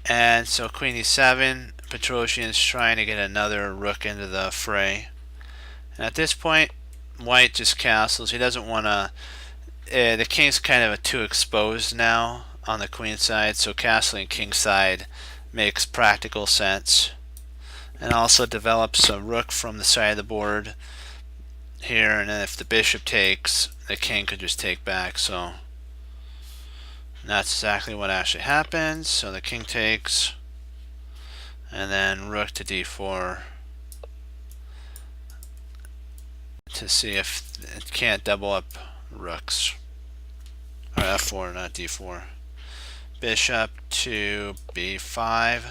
And so queen e7, Petrosian is trying to get another rook into the fray. And at this point, white just castles. He doesn't want to the king's kind of too exposed now on the queen side, so castling king side makes practical sense. And also develops a rook from the side of the board here, and then if the bishop takes, the king could just take back. So that's exactly what actually happens. So the king takes, and then rook to d4 to see if it can't double up rooks. Or f4, not d4. Bishop to b5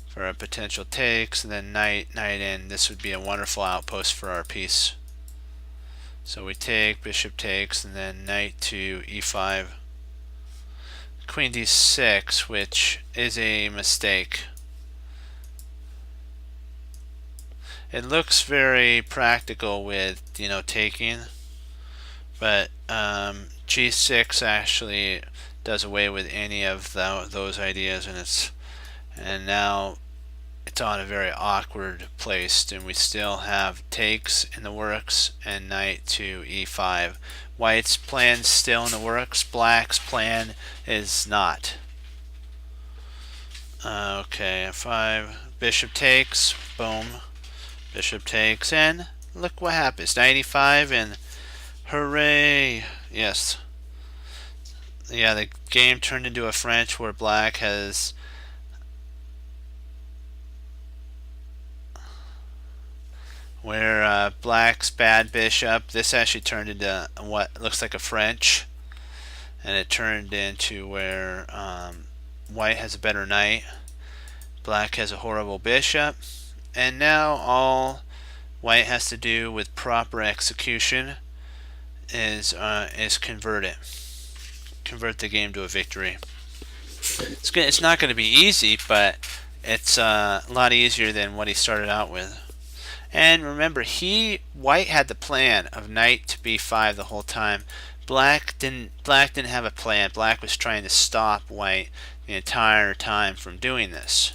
for a potential takes, and then knight in. This would be a wonderful outpost for our piece. So we take, bishop takes, and then knight to e5. Queen d6, which is a mistake. It looks very practical with, taking, but g6 actually does away with any of those ideas, and now it's on a very awkward place, and we still have takes in the works and knight to e5. White's plan is still in the works. Black's plan is not. Okay, f5. Bishop takes. Boom. Bishop takes, and look what happens. 95, and hooray! Yes. Yeah, the game turned into a French where black has black's bad bishop. This actually turned into what looks like a French, and it turned into where white has a better knight, black has a horrible bishop, and now all white has to do with proper execution is convert the game to a victory. It's not going to be easy, but it's a lot easier than what he started out with. And remember, white had the plan of knight to b5 the whole time. Black didn't have a plan. Black was trying to stop white the entire time from doing this,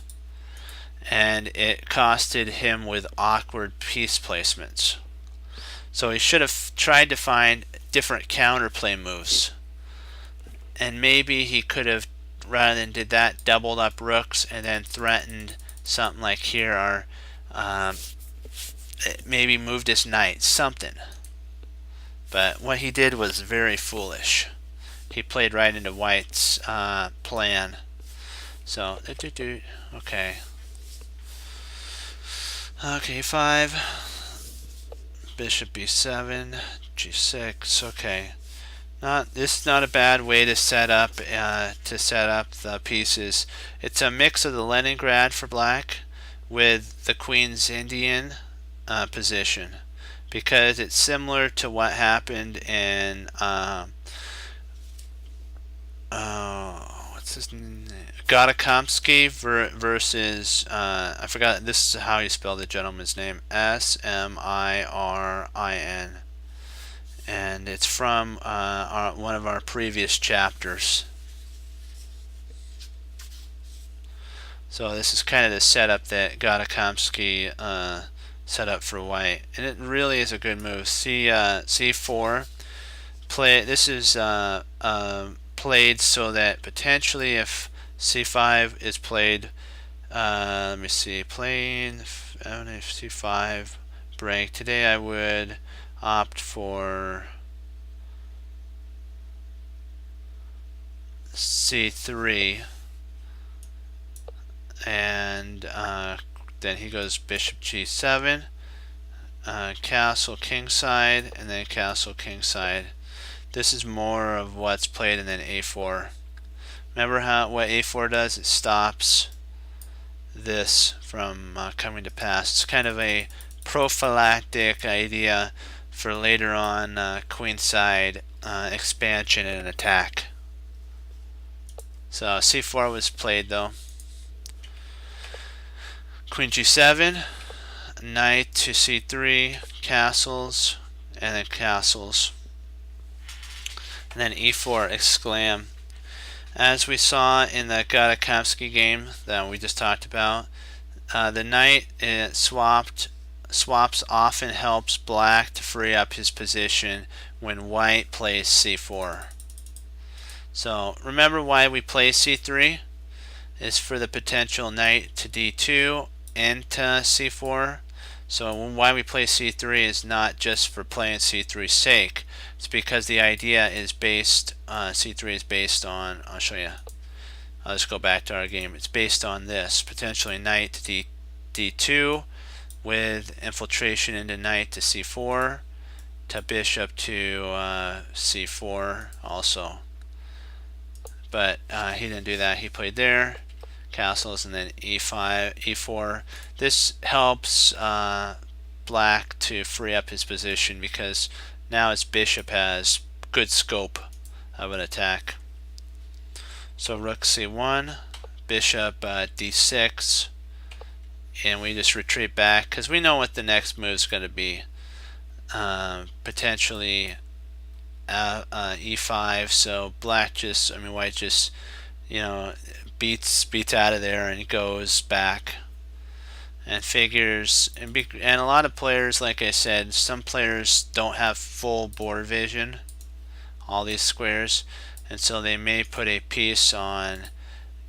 and it costed him with awkward piece placements. So he should have tried to find different counterplay moves, and maybe he could have, rather than did that, doubled up rooks and then threatened something like here, or maybe moved his knight, something. But what he did was very foolish. He played right into white's plan. So, okay. Okay, 5. Bishop b7, g6. Okay. This is not a bad way to set up the pieces. It's a mix of the Leningrad for black with the Queen's Indian position, because it's similar to what happened in what's his name? Gadakomsky versus I forgot. This is how you spell the gentleman's name. Smirin, and it's from one of our previous chapters. So this is kind of the setup that Gadakomsky set up for white, and it really is a good move. C4. This is played so that potentially if c5 is played, let me see, playing c5 break. Today I would opt for c3, and then he goes bishop g7, castle kingside, and then castle kingside. This is more of what's played, and then a4. Remember what a4 does? It stops this from coming to pass. It's kind of a prophylactic idea for later on queenside expansion and attack. So c4 was played though. Queen g7, knight to c3, castles, and then castles. And then e4, exclam. As we saw in the Gadakomsky game that we just talked about, the knight swapped swaps often helps black to free up his position when white plays c4. So remember why we play c3 is for the potential knight to d2 and to c4. So why we play c3 is not just for playing c3's sake. It's because the idea is based, c3 is based on, I'll show you. I'll just go back to our game. It's based on this, potentially knight to d2 with infiltration into knight to c4 to bishop to c4 also. But he didn't do that. He played there, castles, and then e5, e4. This helps black to free up his position because now his bishop has good scope of an attack. So rook c1, bishop d6, and we just retreat back because we know what the next move is going to be. Potentially e5. So black just, white just, beats out of there and goes back and figures. And a lot of players, like I said, some players don't have full board vision, all these squares, and so they may put a piece on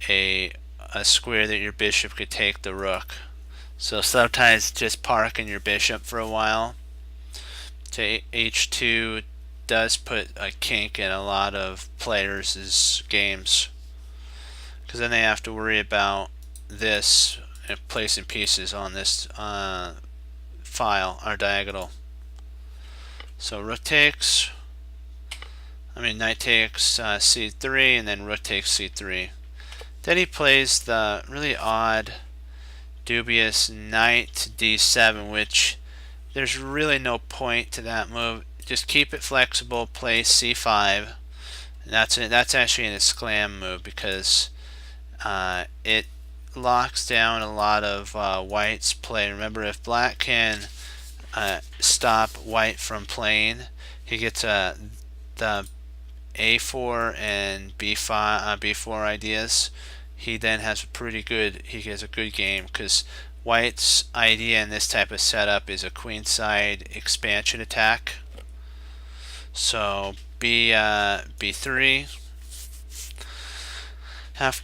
a square that your bishop could take the rook. So sometimes just parking your bishop for a while to h2 does put a kink in a lot of players' games, because then they have to worry about this and placing pieces on this file or diagonal. So rook takes, knight takes c3, and then rook takes c3. Then he plays the really odd, dubious knight to d7, which there's really no point to that move. Just keep it flexible, play c5. And that's actually an exclam move because it locks down a lot of white's play. Remember, if black can stop white from playing, he gets the a4 and b4 ideas. He then has he has a good game because white's idea in this type of setup is a queenside expansion attack. So b3.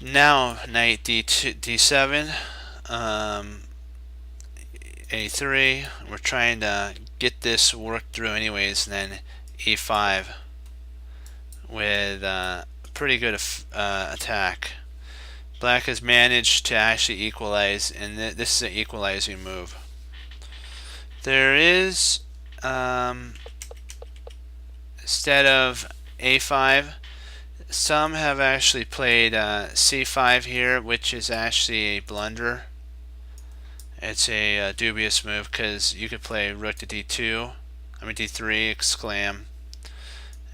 Now knight d7, a3. We're trying to get this worked through anyways, and then e5 with pretty good attack. Black has managed to actually equalize, and this is an equalizing move. There is, instead of a5, some have actually played c5 here, which is actually a blunder. It's a dubious move because you could play rook to d2, d3, exclam.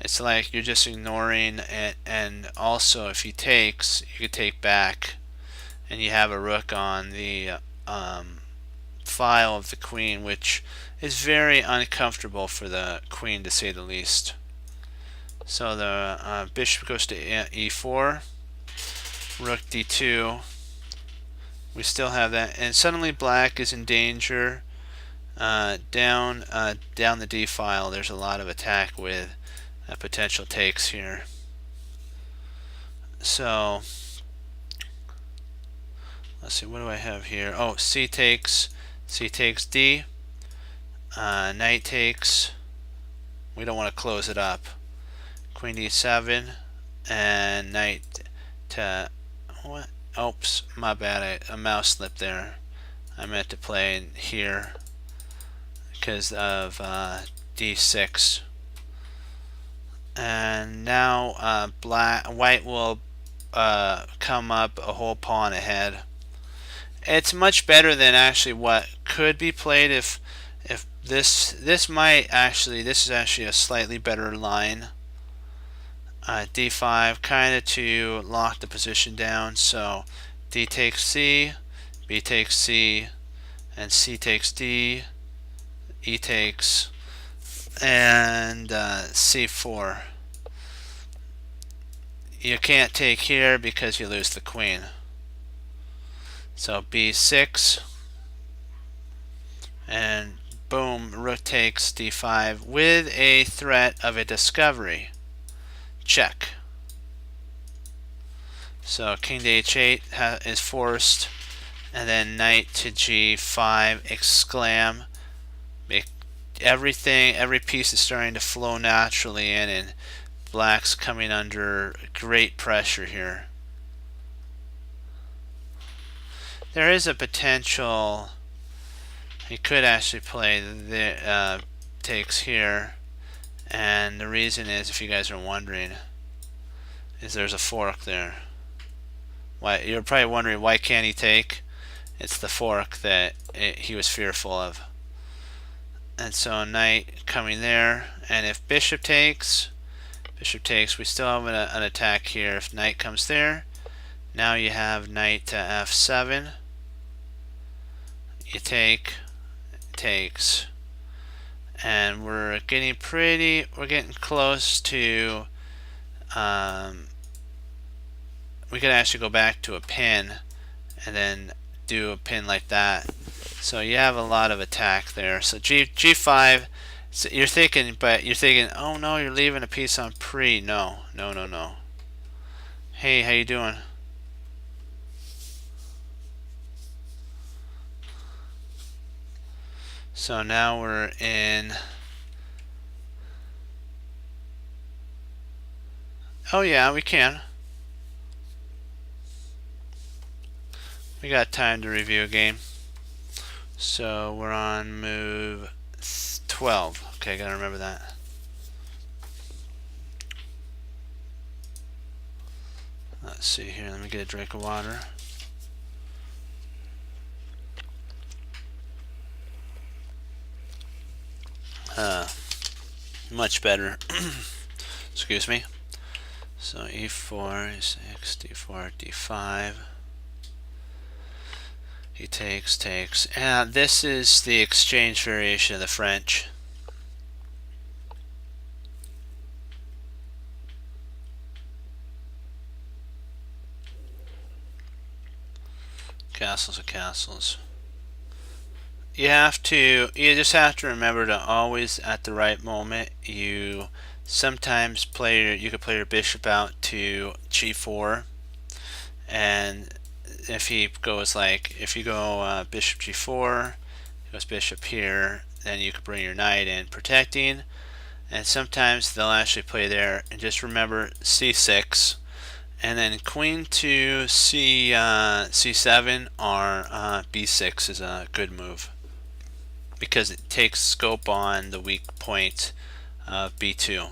It's like you're just ignoring it, and also if he takes, you could take back, and you have a rook on the file of the queen, which is very uncomfortable for the queen, to say the least. So the bishop goes to e4, rook d2. We still have that, and suddenly black is in danger. Down the d file, there's a lot of attack with potential takes here. So let's see, what do I have here? Oh, c takes d, knight takes. We don't want to close it up. Queen d7 and knight to what? Oops, my bad. A mouse slip there. I meant to play in here because of d6. And now white will come up a whole pawn ahead. It's much better than actually what could be played if this is actually a slightly better line. d5 kind of to lock the position down. So d takes c, b takes c, and c takes d, e takes, and c4. You can't take here because you lose the queen. So b6, and boom, rook takes d5 with a threat of a discovery. Check. So king to h8 is forced, and then knight to g5, exclam. Everything, every piece is starting to flow naturally in, and black's coming under great pressure here. There is a potential he could actually play the takes here, and the reason is, if you guys are wondering, is there's a fork there. Why, you're probably wondering, why can't he take? It's the fork that he was fearful of. And so knight coming there, and if bishop takes, we still have an attack here. If knight comes there, now you have knight to f7. You take, takes, and we're getting close to. We could actually go back to a pin, and then do a pin like that. So you have a lot of attack there. So G5, so you're thinking, oh no, you're leaving a piece on pre. No. Hey, how you doing? So now we're in. Oh yeah, we can. We got time to review a game. So we're on move 12. Okay, gotta remember that. Let's see here. Let me get a drink of water. Much better. Excuse me. So e4, e6, d4, d5. He takes. And this is the exchange variation of the French. Castles of castles. You just have to remember to always, at the right moment, you sometimes you could play your bishop out to g4, and if you go bishop g4, goes bishop here, then you could bring your knight in protecting, and sometimes they'll actually play there, and just remember c6, and then queen to c7 or b6 is a good move, because it takes scope on the weak point of b2.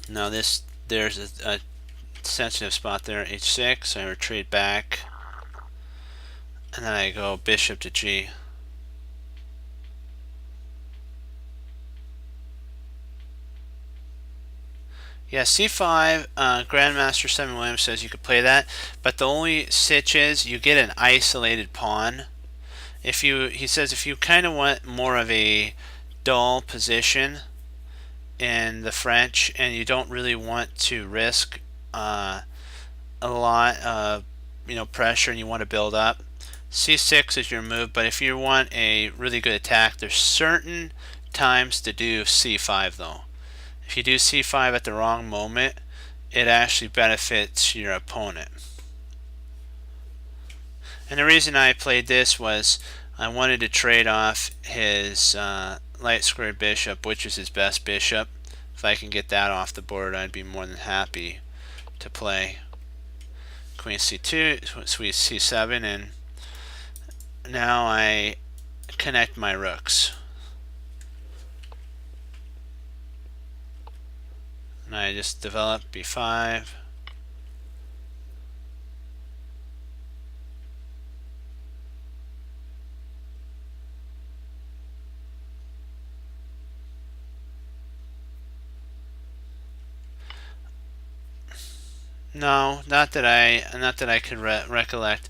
Now there's a sensitive spot there, h6. I retreat back, and then I go bishop to g. Yeah, c5, Grandmaster Simon Williams says you could play that, but the only sitch is you get an isolated pawn. He says if you kind of want more of a dull position in the French, and you don't really want to risk a lot of pressure, and you want to build up, c6 is your move. But if you want a really good attack, there's certain times to do c5 though. If you do c5 at the wrong moment, it actually benefits your opponent. And the reason I played this was I wanted to trade off his light squared bishop, which is his best bishop. If I can get that off the board, I'd be more than happy to play queen c2, sweet c7, and now I connect my rooks. And I just develop b5. No, not that I could recollect.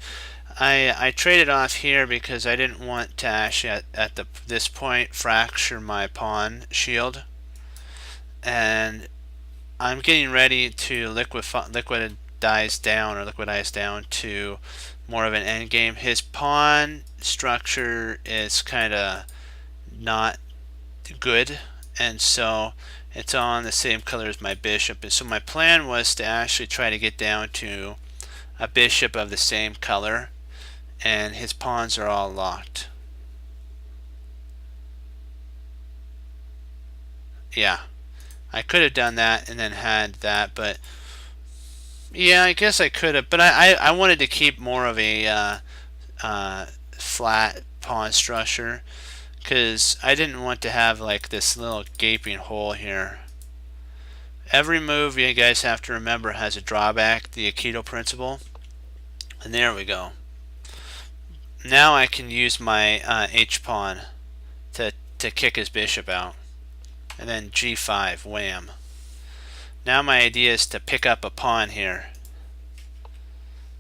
I traded off here because I didn't want to actually at this point fracture my pawn shield, and I'm getting ready to liquidize down to more of an end game. His pawn structure is kind of not good, and so it's on the same color as my bishop. And so my plan was to actually try to get down to a bishop of the same color, and his pawns are all locked. Yeah, I could have done that and then had that, but yeah, I guess I could have. But I wanted to keep more of a flat pawn structure, because I didn't want to have like this little gaping hole here. Every move, you guys have to remember, has a drawback, the Aikido principle. And there we go. Now I can use my H-pawn to kick his bishop out. And then G5, wham. Now my idea is to pick up a pawn here.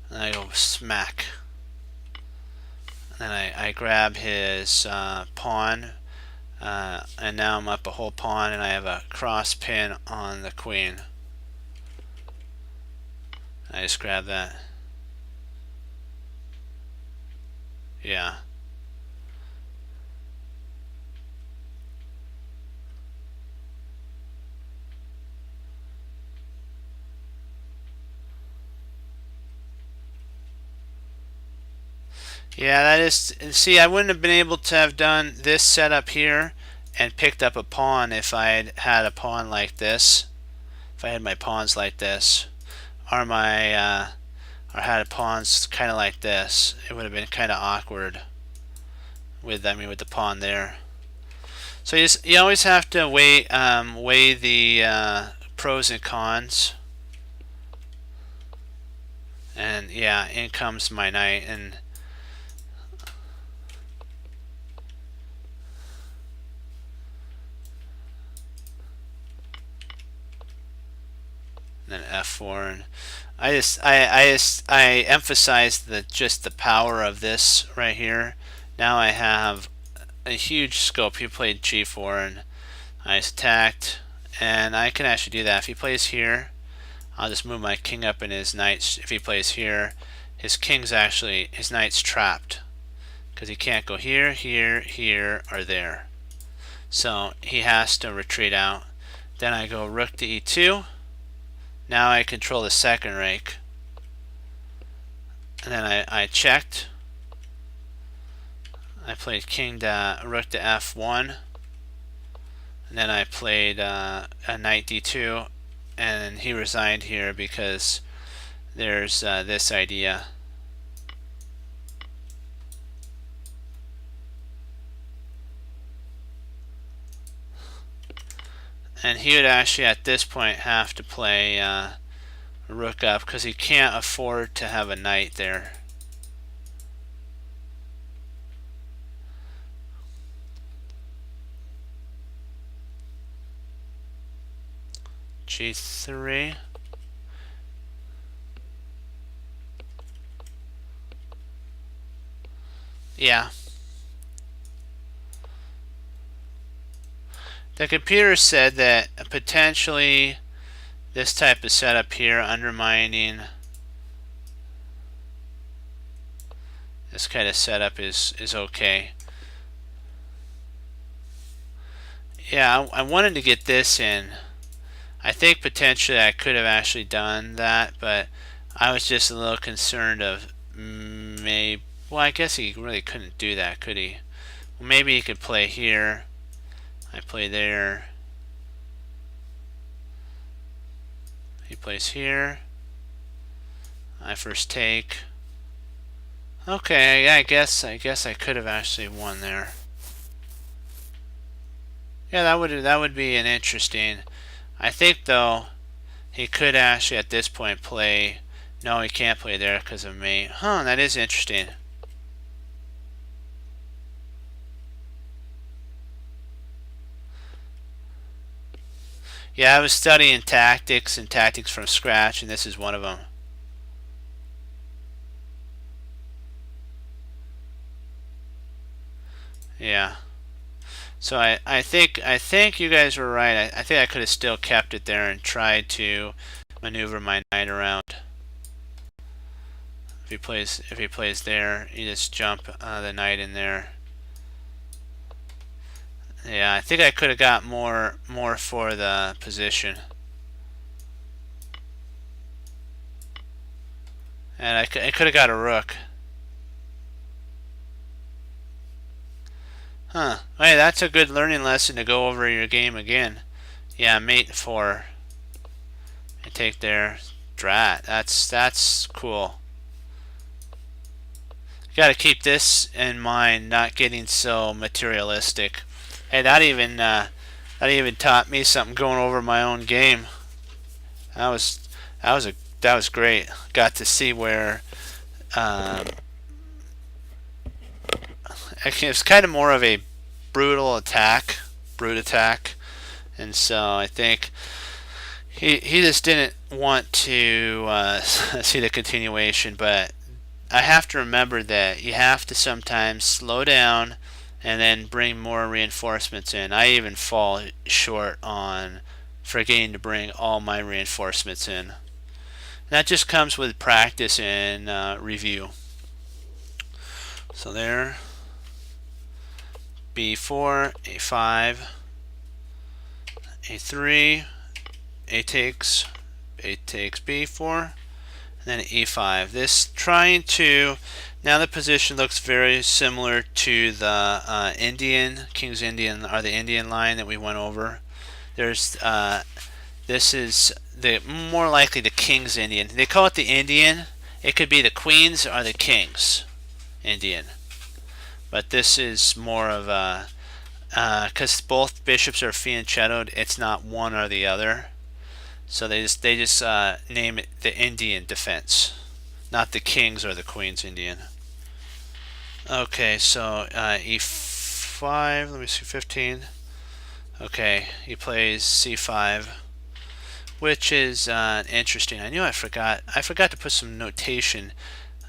And I go smack. And then I grab his pawn. And now I'm up a whole pawn, and I have a cross pin on the queen. I just grab that. Yeah. Yeah, that is. See, I wouldn't have been able to have done this setup here and picked up a pawn if I had a pawn like this. If I had my pawns like this, or or had pawns kind of like this, it would have been kind of awkward with the pawn there. So you always have to weigh the pros and cons. And yeah, in comes my knight, and then F4, and I emphasize just the power of this right here. Now I have a huge scope. He played G4, and I attacked, and I can actually do that. If he plays here, I'll just move my king up, and his knight. If he plays here, his knight's trapped, because he can't go here, here, here, or there. So he has to retreat out. Then I go rook to E2. Now I control the second rank. And then I checked. I played rook to F1. And then I played a knight D2. And he resigned here because there's this idea. And he would actually at this point have to play rook up, because he can't afford to have a knight there. G3. Yeah. The computer said that potentially this type of setup here, undermining this kind of setup, is okay. Yeah, I wanted to get this in. I think potentially I could have actually done that, but I was just a little concerned of maybe. Well, I guess he really couldn't do that, could he? Well, maybe he could play here. I play there. He plays here. I first take. Okay, yeah, I guess I could have actually won there. Yeah, that would be an interesting. I think though he could actually at this point play. No, he can't play there because of me. Huh, that is interesting. Yeah, I was studying tactics from scratch, and this is one of them. Yeah. So I think you guys were right. I think I could have still kept it there and tried to maneuver my knight around. If he plays there, you just jump the knight in there. Yeah, I think I could have got more for the position. And I could have got a rook. Huh. Hey, that's a good learning lesson to go over your game again. Yeah, mate 4. I take there. Drat. That's cool. You gotta keep this in mind, not getting so materialistic. Hey, that even taught me something going over my own game. That was great. Got to see where it's kind of more of a brute attack, and so I think he just didn't want to see the continuation. But I have to remember that you have to sometimes slow down and then bring more reinforcements in. I even fall short on forgetting to bring all my reinforcements in. That just comes with practice and review. So there, b4, a5, a3, a takes b4, and then e5. This trying to, now the position looks very similar to the King's Indian, or the Indian line that we went over. There's this is the more likely the King's Indian. They call it the Indian. It could be the Queen's or the King's Indian. But this is more of a, because both bishops are fianchettoed, it's not one or the other. So they just name it the Indian defense, not the King's or the Queen's Indian. Okay, so e5, let me see, 15. Okay, he plays c5, which is interesting. I forgot to put some notation.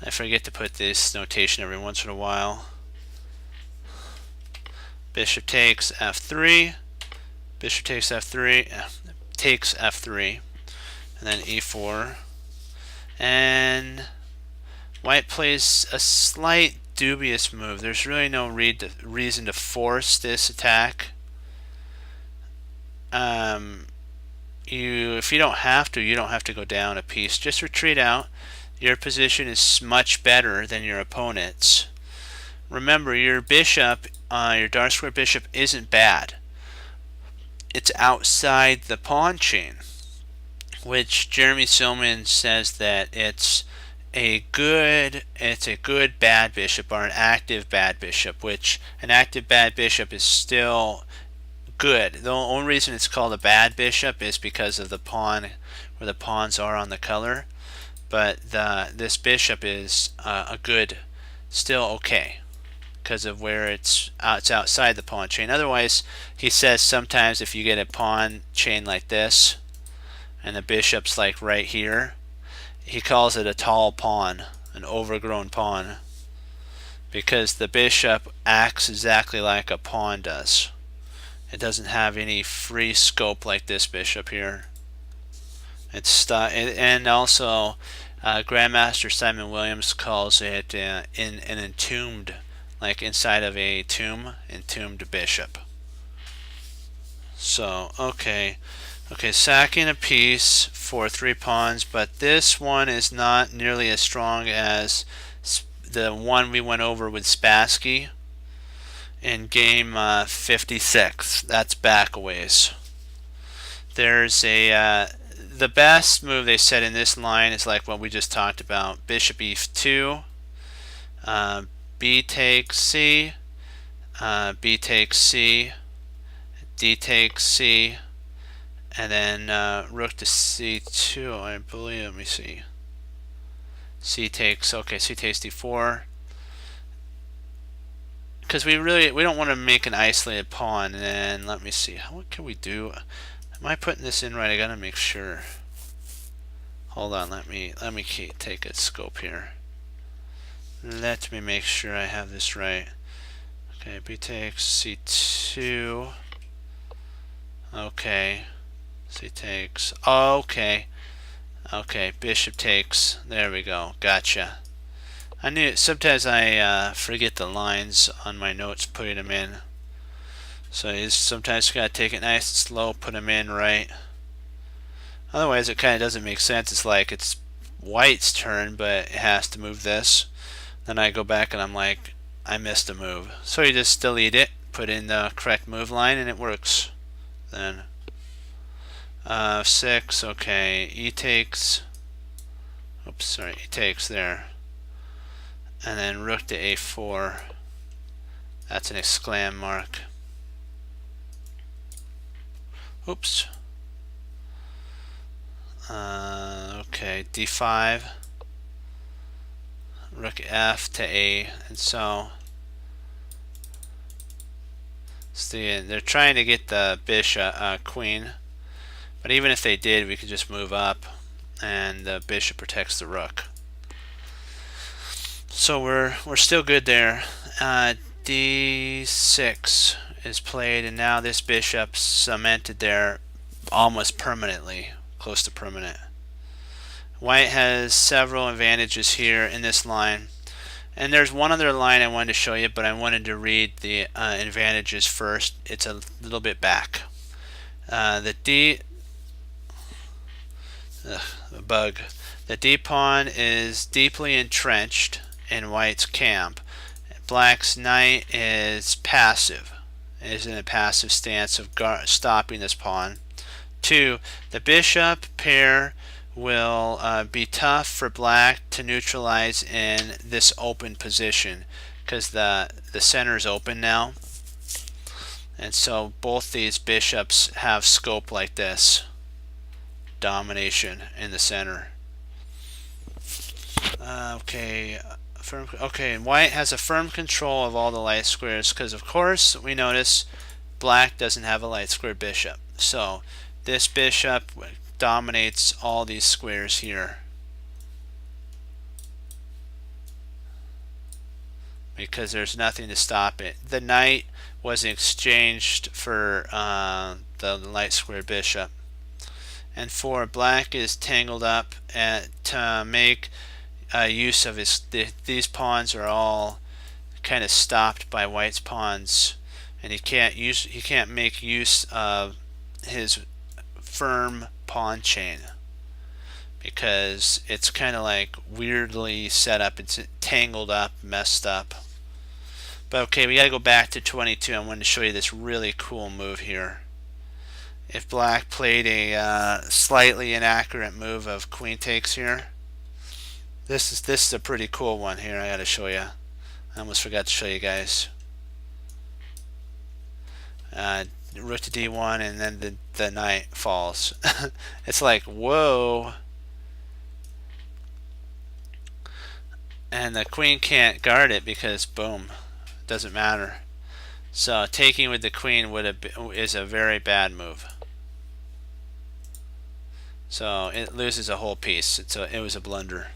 I forget to put this notation every once in a while. Bishop takes f3, bishop takes f3, takes f3, and then e4. And white plays a slight dubious move. There's really no reason to force this attack. If you don't have to, you don't have to go down a piece. Just retreat out. Your position is much better than your opponent's. Remember, your bishop, your dark square bishop, isn't bad. It's outside the pawn chain, which Jeremy Silman says that it's a good bad bishop, or an active bad bishop, which an active bad bishop is still good. The only reason it's called a bad bishop is because of the pawn, where the pawns are on the color. But this bishop is a good, still okay, because of where it's outside the pawn chain. Otherwise, he says sometimes if you get a pawn chain like this, and the bishop's like right here, he calls it a tall pawn, an overgrown pawn, because the bishop acts exactly like a pawn does. It doesn't have any free scope like this bishop here. It's and also Grandmaster Simon Williams calls it an entombed, like inside of a tomb, entombed bishop. So okay, sacking a piece for 3 pawns, but this one is not nearly as strong as the one we went over with Spassky in game 56. That's back a ways. There's the best move they said in this line is like what we just talked about: bishop e2, b takes c, b takes c, d takes c, and then rook to c2, I believe. Let me see. C takes d4. Because we don't want to make an isolated pawn. And then let me see, what can we do? Am I putting this in right? I gotta make sure. Hold on, let me take a scope here. Let me make sure I have this right. Okay, b takes c2. Okay, c takes. Okay, okay, bishop takes. There we go. Gotcha. I knew sometimes I forget the lines on my notes, putting them in. So you sometimes gotta take it nice and slow, put them in right. Otherwise, it kind of doesn't make sense. It's like it's white's turn, but it has to move this. Then I go back and I'm like, I missed a move. So you just delete it, put in the correct move line, and it works. Then 6. Okay, e takes. Oops, sorry, e takes there. And then rook to a4. That's an exclam mark. Oops. Okay, d5. Rook f to a, and so see, they're trying to get the bishop, queen, but even if they did, we could just move up, and the bishop protects the rook. So we're still good there. d6 is played, and now this bishop's cemented there almost permanently, close to permanent. White has several advantages here in this line. And there's one other line I wanted to show you, but I wanted to read the advantages first. It's a little bit back. The D pawn is deeply entrenched in White's camp. Black's knight is passive. It is in a passive stance of stopping this pawn. 2. The bishop pair will be tough for black to neutralize in this open position because the center is open now, and so both these bishops have scope like this, domination in the center. Okay, and white has a firm control of all the light squares because of course we notice black doesn't have a light square bishop, so this bishop dominates all these squares here because there's nothing to stop it. The knight was exchanged for the light square bishop. And 4, black is tangled up to make use of these pawns are all kind of stopped by white's pawns, and he can't make use of his firm pawn chain because it's kind of like weirdly set up. It's tangled up, messed up. But okay, we gotta go back to 22. I wanted to show you this really cool move here. If black played a slightly inaccurate move of queen takes here, this is a pretty cool one here. I gotta show you. I almost forgot to show you guys. Rook to d1, and then the knight falls. It's like, whoa. And the queen can't guard it because boom, it doesn't matter. So taking with the queen is a very bad move. So it loses a whole piece. It was a blunder.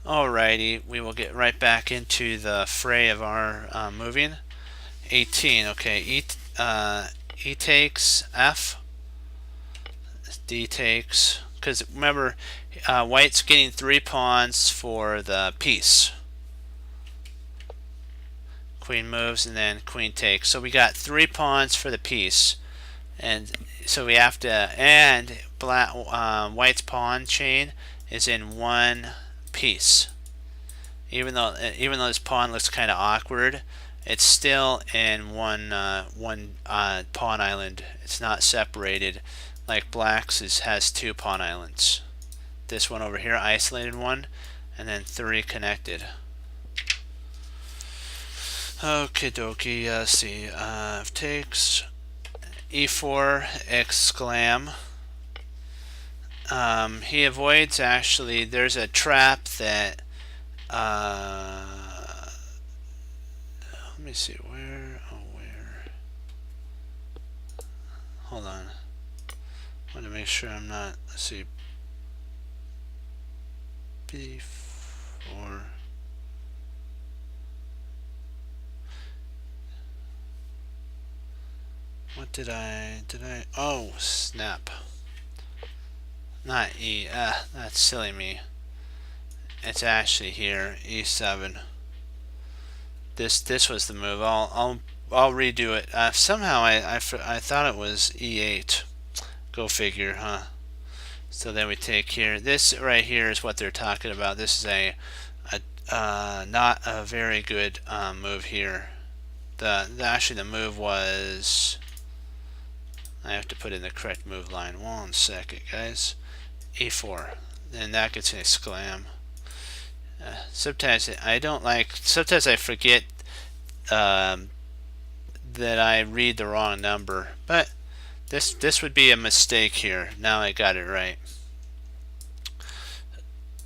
Alrighty, we will get right back into the fray of our moving. 18. Okay, E takes F. D takes, because remember, white's getting 3 pawns for the piece. Queen moves and then queen takes. So we got 3 pawns for the piece, and so we have to. And white's pawn chain is in one piece. Even though this pawn looks kind of awkward, it's still in one pawn island. It's not separated like black's has 2 pawn islands. This one over here, isolated one, and then 3 connected. Okie dokie, see, takes e4, exclam. He avoids, actually, there's a trap that let me see, where, hold on, I want to make sure I'm not, let's see, b4, What did I oh snap, not E, that's silly me. It's actually here, E7. This was the move. I'll redo it. Somehow I thought it was E8. Go figure, huh? So then we take here. This right here is what they're talking about. This is a not a very good move here. Actually the move was. I have to put in the correct move line. 1 second, guys. E4. Then that gets an exclam. Sometimes I don't like. Sometimes I forget that I read the wrong number, but this would be a mistake here. Now I got it right.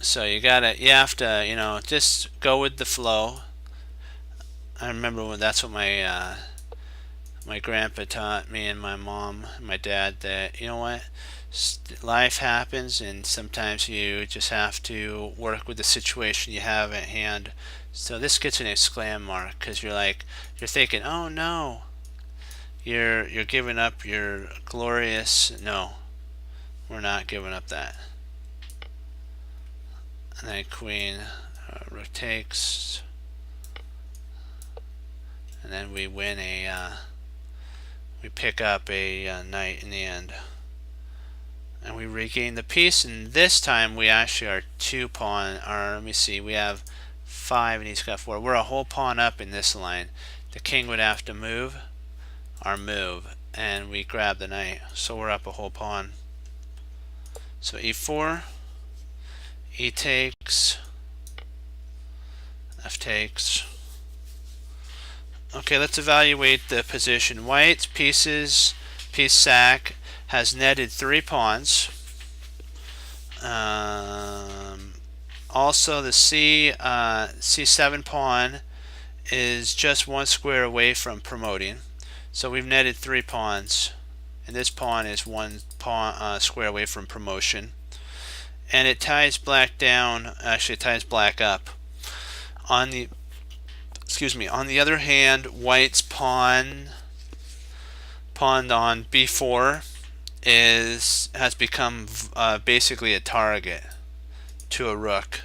So you have to just go with the flow. I remember when that's what my grandpa taught me and my mom and my dad, that you know what, life happens and sometimes you just have to work with the situation you have at hand. So this gets an exclam mark because you're thinking, oh no, you're giving up your glorious. No, we're not giving up that. And then queen, rook takes, and then we win we pick up a knight in the end, and we regain the piece. And this time we actually are 2 pawn. Or let me see, we have 5 and he's got 4. We're a whole pawn up in this line. The king would have to move our move, and we grab the knight, so we're up a whole pawn. So e4, e takes, f takes. Okay, let's evaluate the position. White's piece sack has netted 3 pawns. Also, the C7 pawn is just 1 square away from promoting. So we've netted 3 pawns, and this pawn is 1 pawn square away from promotion. And it ties black down. Actually, it ties black up. On the other hand, white's pawned on b4 has become basically a target to a rook,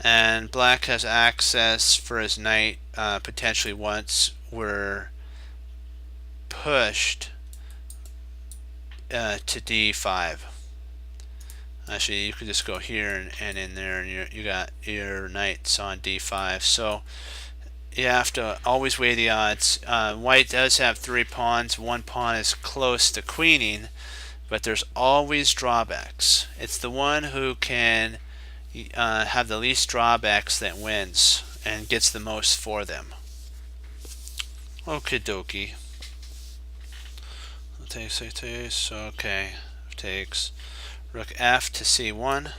and black has access for his knight potentially once we're pushed to d5. Actually, you could just go here and in there, and you got your knights on d5. So you have to always weigh the odds. White does have 3 pawns. 1 pawn is close to queening, but there's always drawbacks. It's the one who can have the least drawbacks that wins and gets the most for them. Okie dokie. Takes. Okay. Takes. Rook f to c1.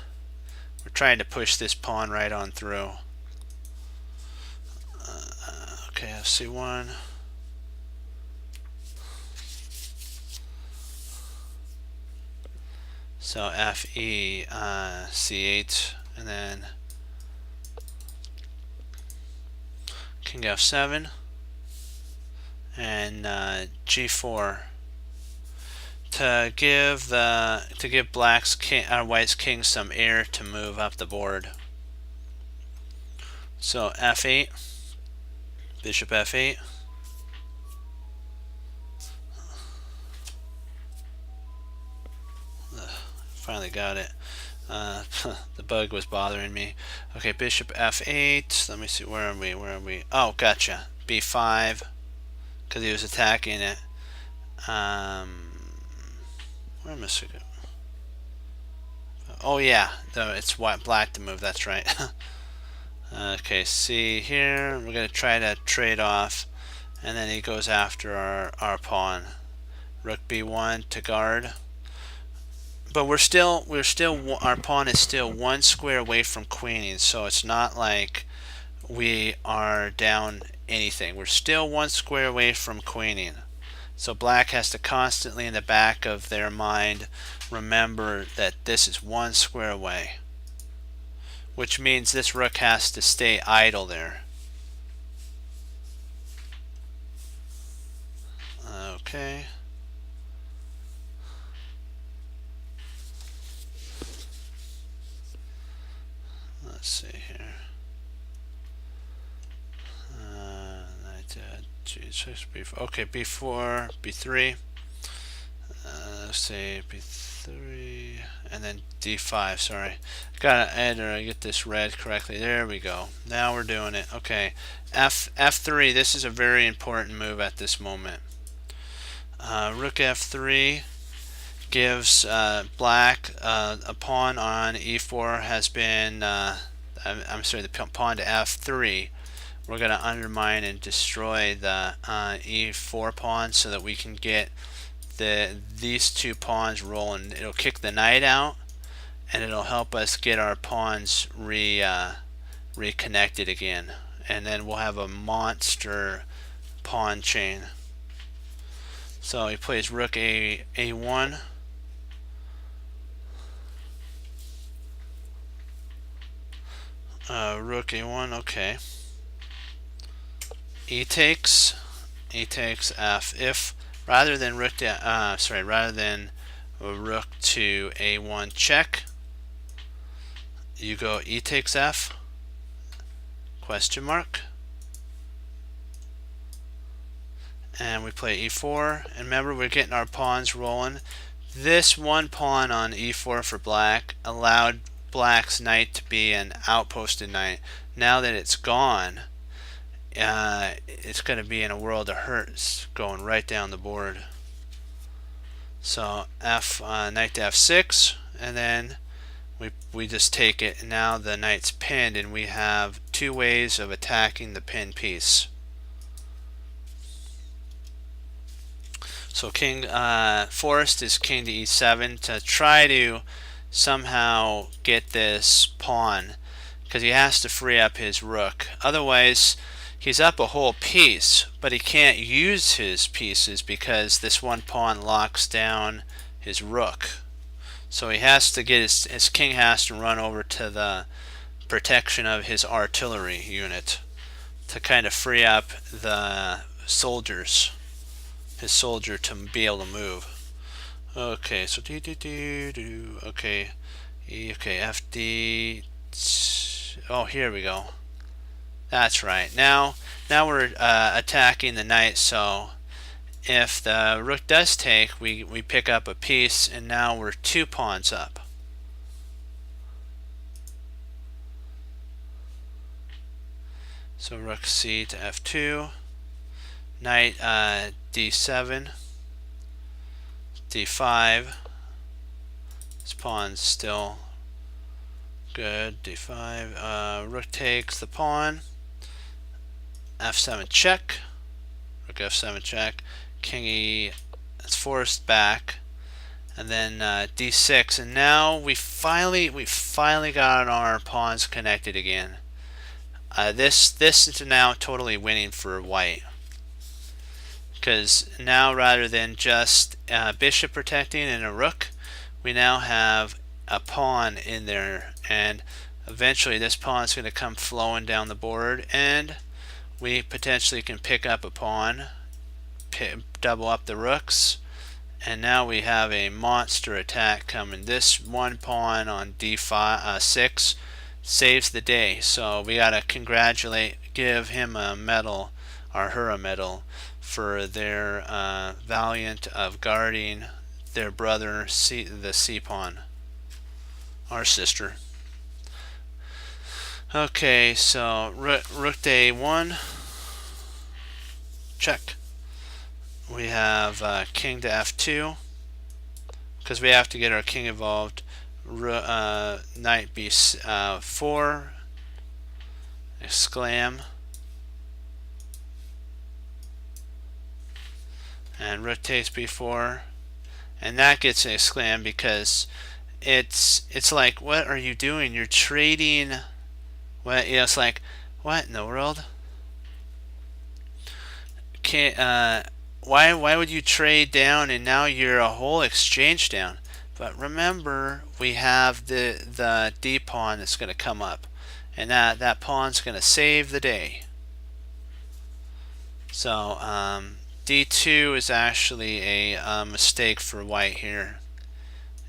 We're trying to push this pawn right on through. Okay, c1. So fe, c8, and then king f7, and g4 to give white's king some air to move up the board. So f8, bishop f8. Finally got it. The bug was bothering me. Okay, bishop f8. Let me see, where are we? Oh, gotcha. b5, because he was attacking it. Where am I? Oh yeah, it's black to move. That's right. Okay, see here, we're gonna try to trade off, and then he goes after our pawn. Rook b1 to guard. But our pawn is still 1 square away from queening, so it's not like we are down anything. We're still 1 square away from queening. So black has to constantly, in the back of their mind, remember that this is 1 square away, which means this rook has to stay idle there. Okay. Okay. Let's see here. B4. Okay, B4, B3. Let's say B3, and then D5. Sorry, gotta enter. Get this read correctly. There we go. Now we're doing it. Okay, F3. This is a very important move at this moment. Rook F3 gives black a pawn on E4 has been. I'm sorry, the pawn to F3. We're going to undermine and destroy the E4 pawn so that we can get these two pawns rolling. It'll kick the knight out, and it'll help us get our pawns reconnected again. And then we'll have a monster pawn chain. So he plays rook A1. Rook A1, okay. E takes F. If rather than rook to rather than rook to A1 check, you go E takes F question mark, and we play E4. And remember, we're getting our pawns rolling. This one pawn on E4 for black allowed black's knight to be an outposted knight. Now that it's gone, it's going to be in a world of hurt, going right down the board. So knight to F6, and then we just take it. And now the knight's pinned, and we have two ways of attacking the pinned piece. So king Forrest is king to E7 to try to somehow get this pawn, because he has to free up his rook. Otherwise, he's up a whole piece, but he can't use his pieces because this one pawn locks down his rook. So he has to get his king has to run over to the protection of his artillery unit to kind of free up the soldiers, his soldier, to be able to move. Okay, so okay, okay, FD. Oh, here we go. That's right. Now we're attacking the knight. So if the rook does take, we pick up a piece, and now we're 2 pawns up. So rook C to F2, knight D7, D5. This pawn's still good. D5. Rook takes the pawn. F7 check. Rook F7 check. King E. It's forced back. And then D6. And now we finally got our pawns connected again. This is now totally winning for white, because now rather than just bishop protecting and a rook, we now have a pawn in there, and eventually this pawn is going to come flowing down the board, and we potentially can pick up a pawn, double up the rooks, and now we have a monster attack coming. This one pawn on D5 6 saves the day. So we gotta give him a medal, or her a medal, for their valiant of guarding their brother, the C pawn, our sister. Okay, so rook to A1, check. We have king to F2, because we have to get our king involved. Knight B4, exclam, and rook takes B4, and that gets an exclam because it's like, what are you doing? You're trading. What? Yeah, it's like, what in the world? Can't. Why would you trade down and now you're a whole exchange down? But remember, we have the D pawn that's going to come up, and that pawn's going to save the day. So d2 is actually a mistake for white here.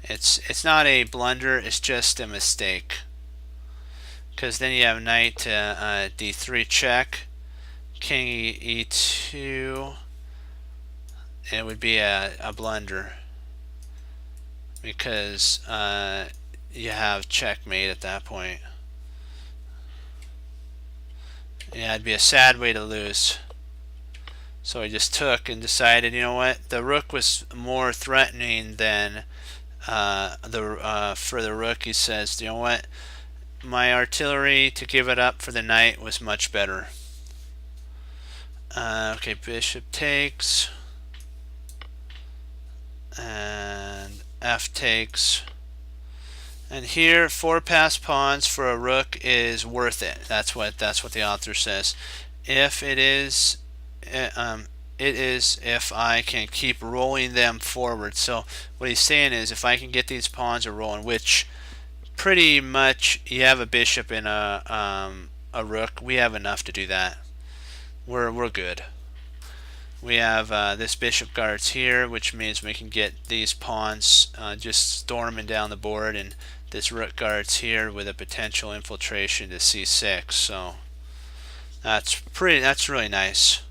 It's not a blunder, it's just a mistake. Because then you have knight to d3 check, king e2. It would be a blunder because you have checkmate at that point. Yeah, it'd be a sad way to lose. So he just took and decided, you know what, the rook was more threatening than for the rook. He says, you know what, my artillery, to give it up for the knight was much better. Okay, bishop takes, and f takes, and here 4 passed pawns for a rook is worth it. That's what the author says. If it is if I can keep rolling them forward. So what he's saying is, if I can get these pawns rolling, which pretty much you have a bishop and a rook, we have enough to do that. We're good. We have this bishop guards here, which means we can get these pawns just storming down the board, and this rook guards here with a potential infiltration to c6. So that's really nice.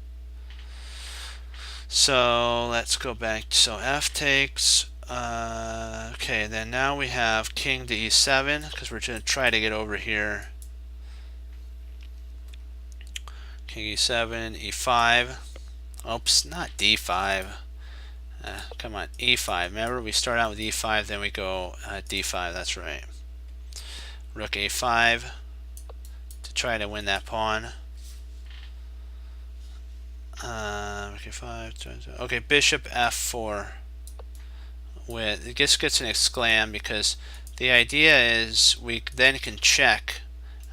So let's go back. So f takes. Okay, then now we have king to e7 because we're going to try to get over here. King e7, e5. Oops, not d5. Come on, e5. Remember, we start out with e5, then we go d5. That's right. Rook a5 to try to win that pawn. Rook a5. Okay, bishop f4. With it just gets an exclam because the idea is we then can check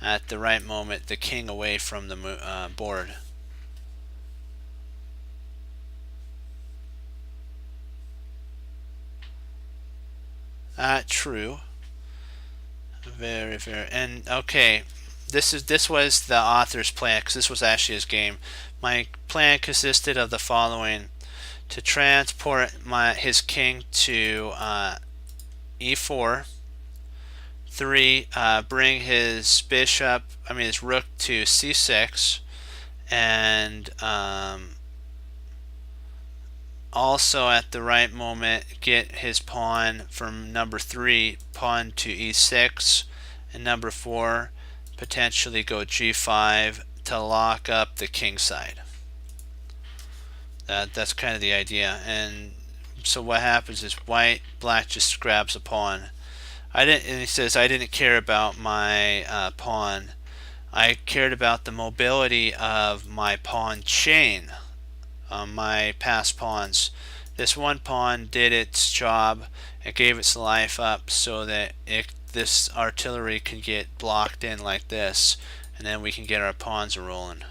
at the right moment the king away from the board. True. Very, and okay, this was the author's plan, because this was actually his game. My plan consisted of the following: to transport his king to e4, 3, bring his his rook to c6, and also at the right moment get his pawn from number 3 pawn to e6, and number 4 potentially go g5 to lock up the king side. That's kind of the idea. And so what happens is black just grabs a pawn. And he says, I didn't care about my pawn. I cared about the mobility of my pawn chain. My passed pawns. This one pawn did its job. It gave its life up so that this artillery can get blocked in like this, and then we can get our pawns rolling.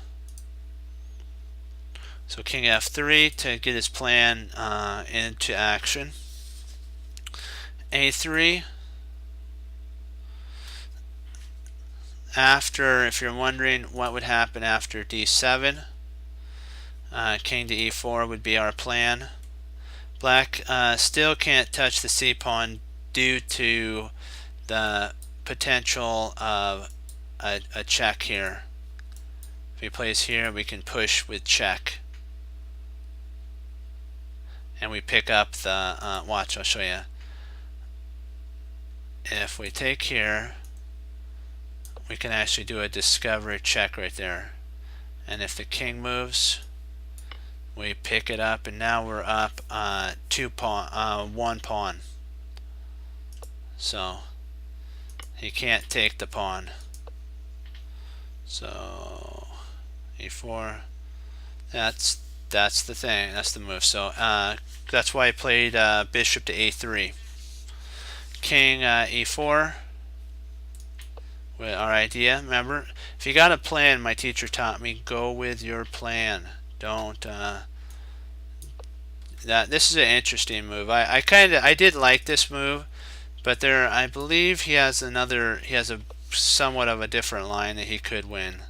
So king f3 to get his plan into action. a3. After, if you're wondering what would happen after d7, king to e4 would be our plan. Black still can't touch the c pawn due to the potential of a check here. If he plays here, we can push with check, and we pick up the watch, I'll show you. If we take here, we can actually do a discovery check right there, and if the king moves, we pick it up, and now we're up 1 pawn. So he can't take the pawn. So e4. That's the thing. That's the move. So that's why I played bishop to a3. King e4. With our idea. Remember, if you got a plan, my teacher taught me, go with your plan. Don't this is an interesting move. I did like this move, but I believe he has a somewhat of a different line that he could win.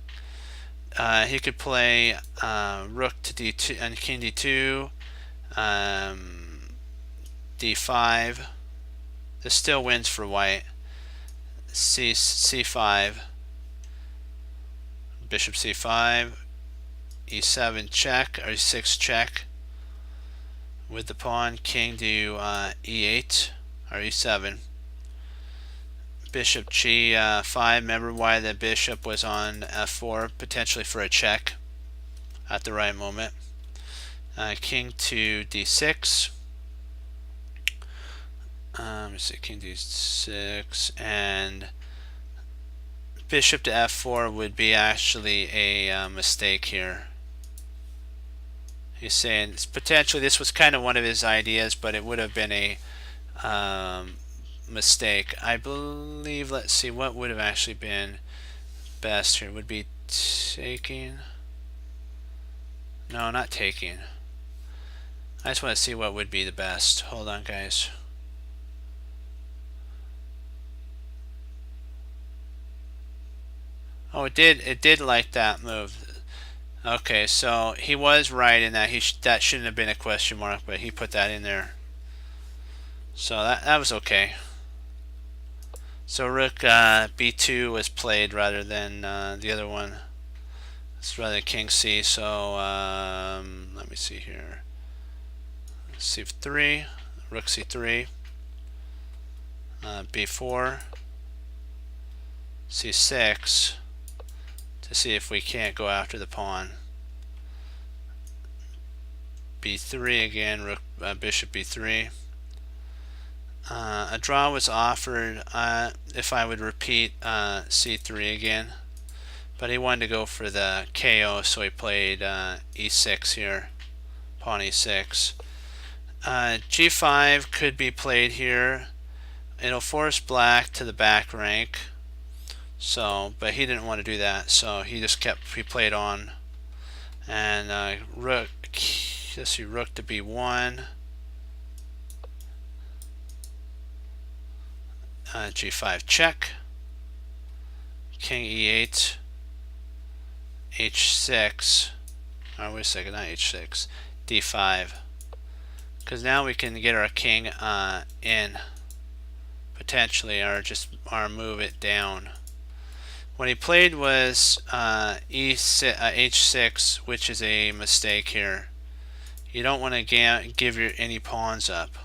He could play rook to d2 and king d2, d5. This still wins for white. c5, bishop c5, e7 check, or e6 check with the pawn, king to e8 or e7, bishop g5. Remember why the bishop was on f4, potentially for a check at the right moment. King to d6. Let me see, king d6, and bishop to f4 would be actually a mistake here. He's saying potentially this was kind of one of his ideas, but it would have been a mistake. I believe, let's see, what would have actually been best here? Would be taking? No, not taking. I just want to see what would be the best. Hold on, guys. Oh, it did like that move. Okay, so he was right in that that shouldn't have been a question mark, but he put that in there. So that was okay. So rook b2 was played rather than the other one. It's rather than king c. So let me see here. c3, rook c3, b4, c6, to see if we can't go after the pawn. b3 again, rook, bishop b3. A draw was offered if I would repeat c3 again, but he wanted to go for the KO, so he played e6 here, pawn e6. g5 could be played here. It'll force black to the back rank, so, but he didn't want to do that, so he played on. And rook, let's see, rook to b1, g5 check, king e8, h6, oh wait a second, not h6, d5, because now we can get our king in potentially, or move it down. What he played was h6, which is a mistake here. You don't want to give any pawns up.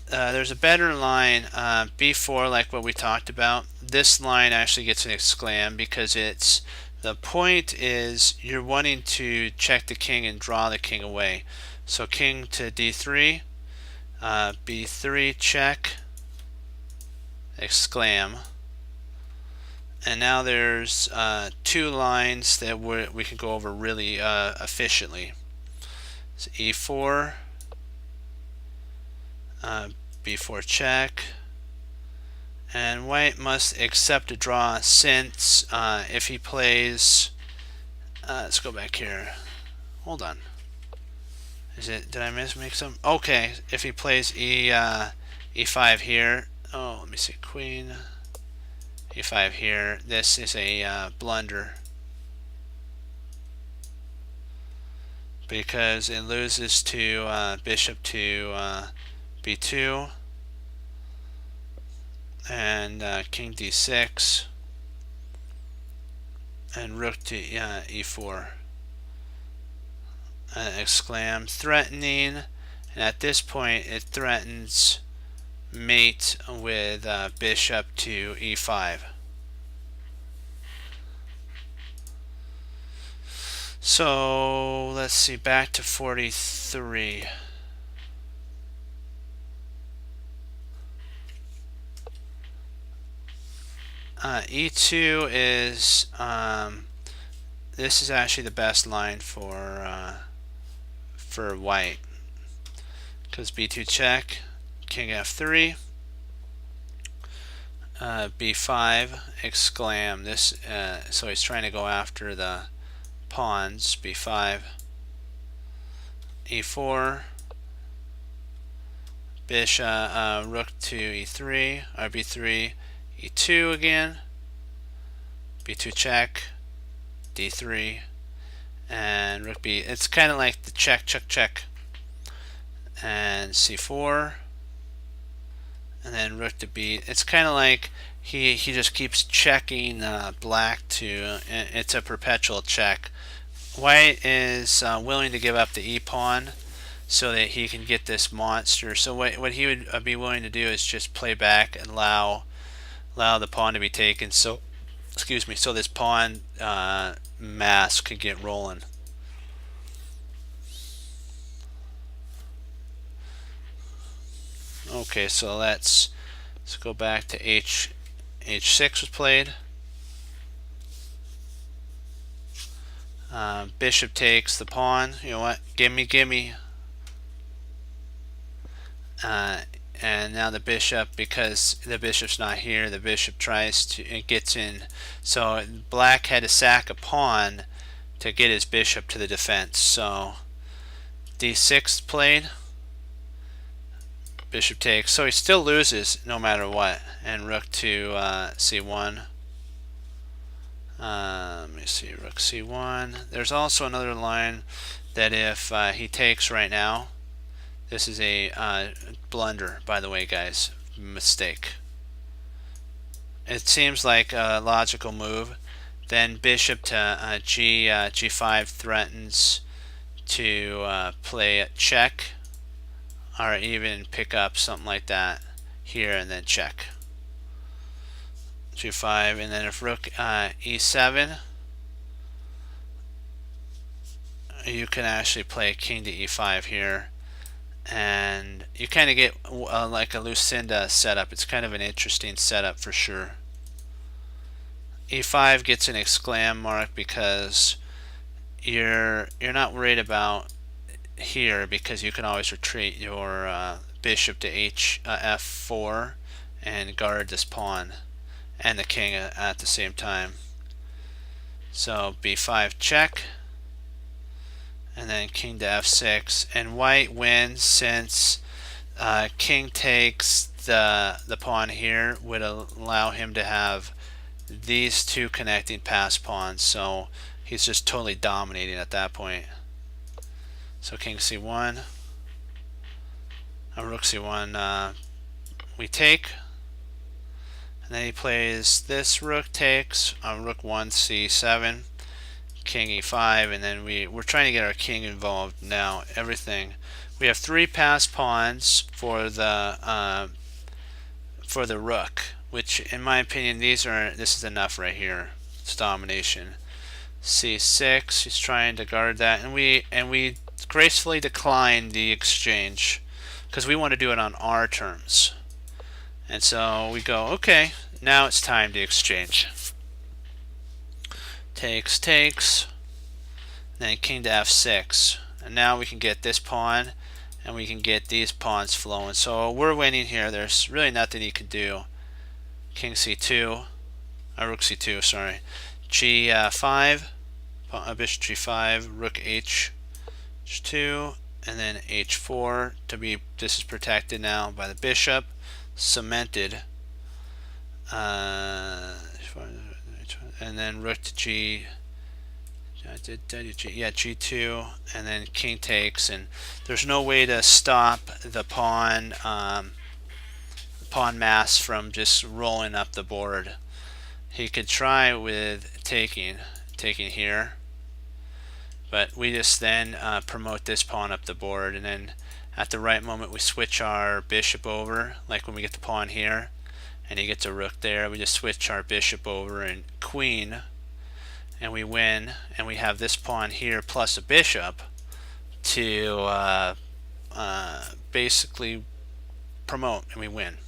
There's a better line, b4, like what we talked about. This line actually gets an exclam because the point is you're wanting to check the king and draw the king away. So king to d3, b3 check, exclam. And now there's two lines that we can go over really efficiently. So e4, b4 check, and white must accept a draw since if he plays, let's go back here. Hold on. Did I make some? Okay, if he plays e5 here. Oh, let me see, queen. e5 here. This is a blunder because it loses to bishop to b2 and king d6 and rook to e4. Exclam, threatening, and at this point it threatens mate with bishop to e5. So let's see, back to 43. E2 is this is actually the best line for white, because b2 check, king f3, b5 exclam. This so he's trying to go after the pawns. b5, e4, bishop, rook to e3, or b3, e2 again, b2 check, d3, and rook b. It's kind of like the check, check, check, and c4, and then rook to b. It's kind of like he just keeps checking black to. It's a perpetual check. White is willing to give up the e pawn so that he can get this monster. So what he would be willing to do is just play back and allow the pawn to be taken. So excuse me. So this pawn mass could get rolling. Okay, so let's go back to h6 was played. Bishop takes the pawn. You know what? Gimme. And now the bishop, because the bishop's not here, the bishop tries to, it gets in. So black had to sack a pawn to get his bishop to the defense. So d6 played. Bishop takes. So he still loses no matter what. And rook to c1. Let me see, rook c1. There's also another line that if he takes right now, this is a blunder, by the way, guys, mistake. It seems like a logical move. Then bishop to g5 threatens to play a check, or even pick up something like that here and then check. g5, and then if rook e7, you can actually play king to e5 here, and you kind of get like a Lucinda setup. It's kind of an interesting setup for sure. e5 gets an exclam mark because you're not worried about here, because you can always retreat your bishop to f4 and guard this pawn and the king at the same time. So b5 check, and then king to f6, and white wins since king takes the pawn here would allow him to have these two connecting pass pawns. So he's just totally dominating at that point. So king c1, rook c1, we take. And then he plays this, rook takes, rook 1 c7, king e5, and then we're trying to get our king involved now. Everything. We have 3 pass pawns for the rook, which in my opinion this is enough right here. It's domination. c6, he's trying to guard that, and we gracefully decline the exchange because we want to do it on our terms. And so we go, okay, now it's time to exchange. Takes, then king to f6. And now we can get this pawn, and we can get these pawns flowing. So we're winning here. There's really nothing you can do. King c2, rook c2, sorry. g5, bishop g5, rook h2, and then h4 to be, this is protected now by the bishop. Cemented, and then rook to g2, and then king takes, and there's no way to stop the pawn mass from just rolling up the board. He could try with taking here, but we just then promote this pawn up the board, and then at the right moment we switch our bishop over, like when we get the pawn here and he gets a rook there, we just switch our bishop over and queen, and we win, and we have this pawn here plus a bishop to basically promote, and we win.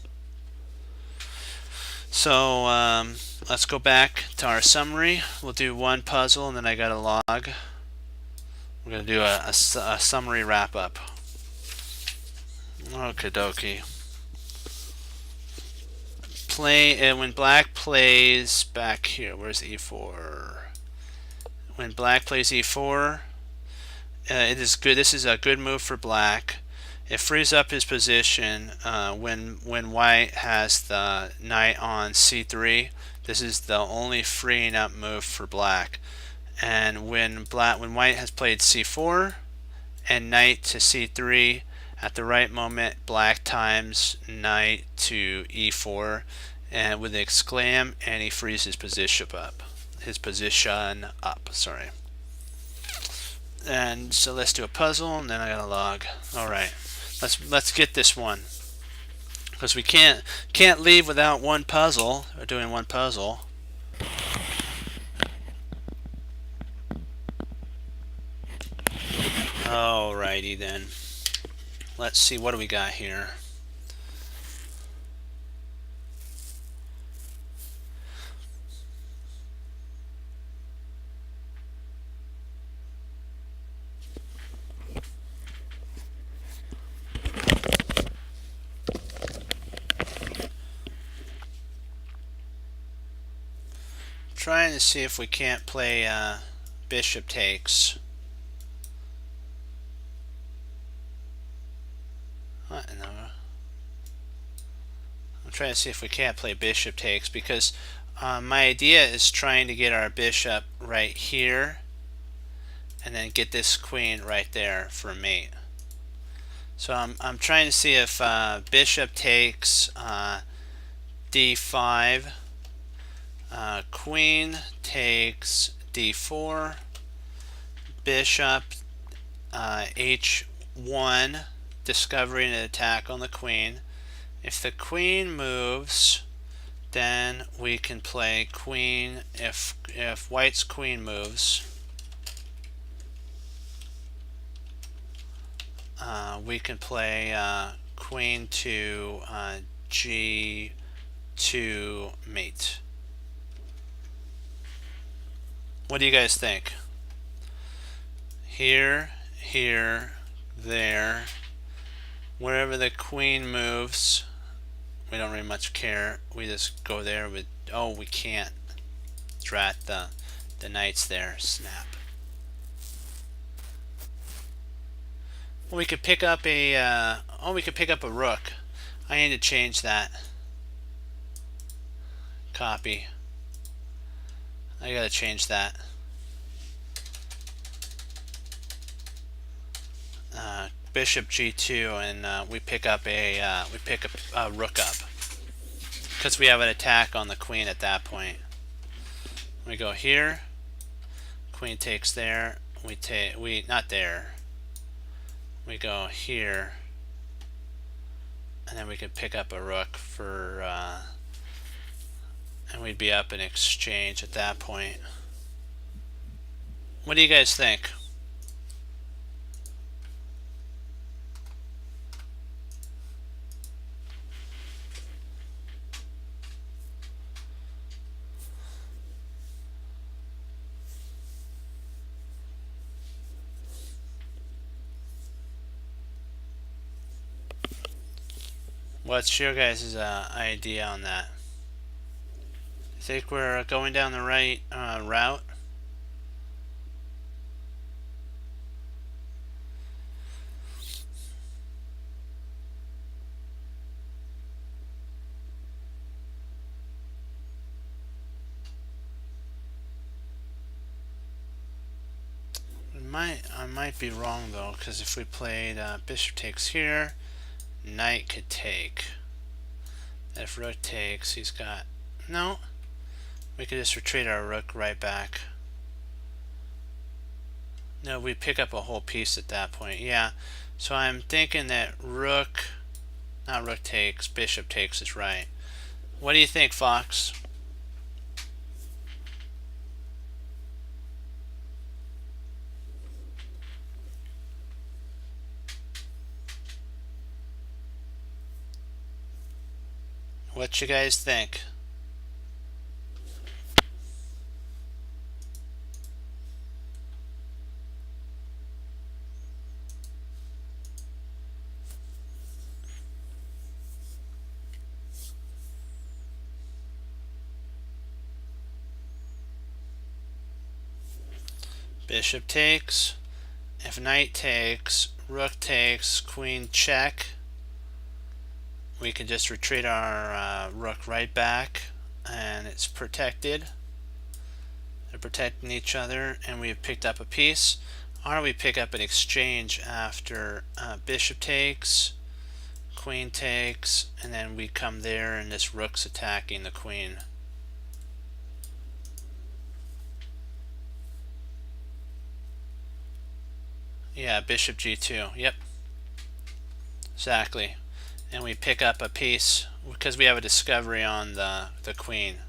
So let's go back to our summary. We'll do one puzzle and then I got a log. We're going to do a summary wrap up. Okie dokie. When black plays back here, where's e4? When black plays e4, it is good. This is a good move for black. It frees up his position when white has the knight on c3. This is the only freeing up move for black. And when white has played c4 and knight to c3, at the right moment black times knight to e4 and with an exclam, and he frees his position up. Sorry. And so let's do a puzzle, and then I gotta log. All right, let's get this one, because we can't leave without one puzzle or doing one puzzle. Alrighty then. Let's see, what do we got here? Trying to see if we can't play bishop takes. What in the... I'm trying to see if we can't play bishop takes, because my idea is trying to get our bishop right here and then get this queen right there for a mate. So I'm trying to see if bishop takes d5, queen takes d4, bishop h1, discovering an attack on the queen. If the queen moves, then we can play queen. If white's queen moves, we can play queen to g2 mate. What do you guys think? Here, here, there, wherever the queen moves, we don't really much care. We just go there with, oh, we can't. Drat, the knight's there. Snap. Well, we could pick up a we could pick up a rook. I need to change that. Copy. I gotta change that. Bishop g2, and we pick up a rook up, because we have an attack on the queen at that point. We go here. Queen takes there. We not there. We go here, and then we could pick up a rook for, and we'd be up in exchange at that point. What do you guys think? What's your guys' idea on that? Think we're going down the right route? I might be wrong though, because if we played bishop takes here, knight could take. If rook takes, he's got... No. We could just retreat our rook right back. No, we pick up a whole piece at that point. Yeah. So I'm thinking that rook... Not rook takes, bishop takes is right. What do you think, Fox? What you guys think? Bishop takes. If knight takes, rook takes, queen check. We can just retreat our rook right back, and it's protected. They're protecting each other, and we've picked up a piece. Or we pick up an exchange after bishop takes, queen takes, and then we come there and this rook's attacking the queen. Yeah, bishop g2. Yep, exactly. And we pick up a piece because we have a discovery on the queen.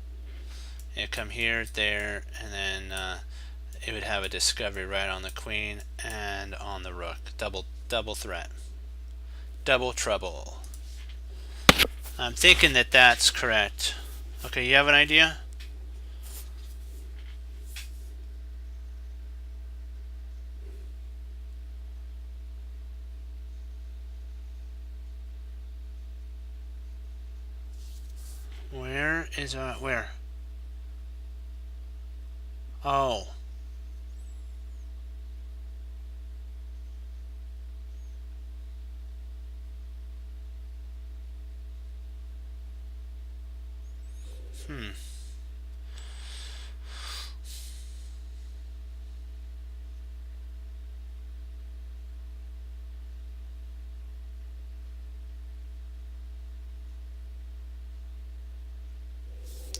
It come here, there, and then it would have a discovery right on the queen and on the rook. Double threat. Double trouble. I'm thinking that that's correct. Okay, you have an idea? Where is where? Oh. Hmm.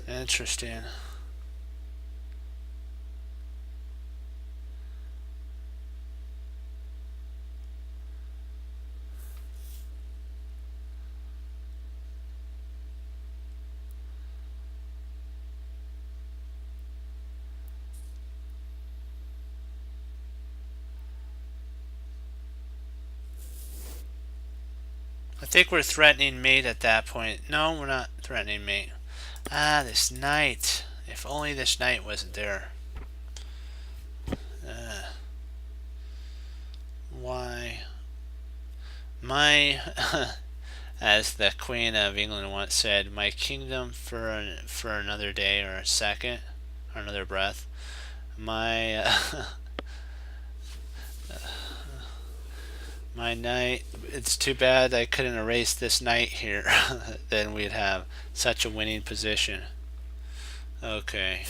Interesting. I think we're threatening mate at that point. No, we're not threatening mate. Ah, this knight. If only this knight wasn't there. Why? My, as the Queen of England once said, my kingdom for another day or a second or another breath. My my knight. It's too bad I couldn't erase this knight here. Then we'd have such a winning position. Okay.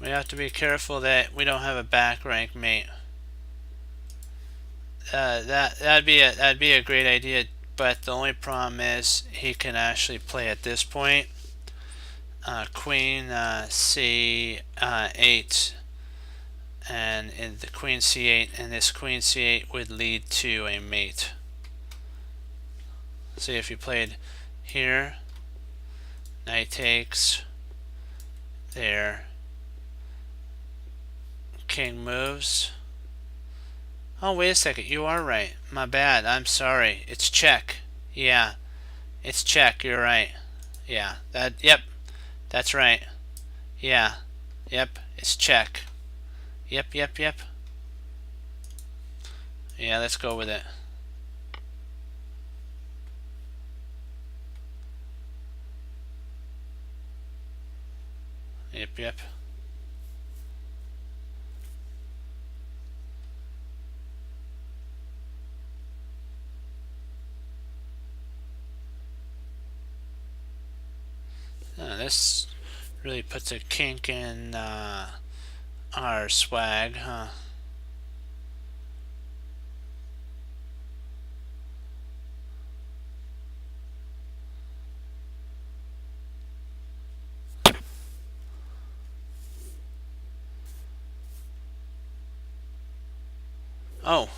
We have to be careful that we don't have a back rank mate. That'd be a great idea, but the only problem is he can actually play at this point. Queen c8, and the queen c8, and this queen c8 would lead to a mate. See, if you played here, knight takes, there, king moves. Oh, wait a second, you are right. My bad, I'm sorry. It's check. Yeah, it's check, you're right. Yeah, yep, that's right. Yeah, yep, it's check. Yep. Yeah, let's go with it. Yep. This really puts a kink in our swag, huh? Oh,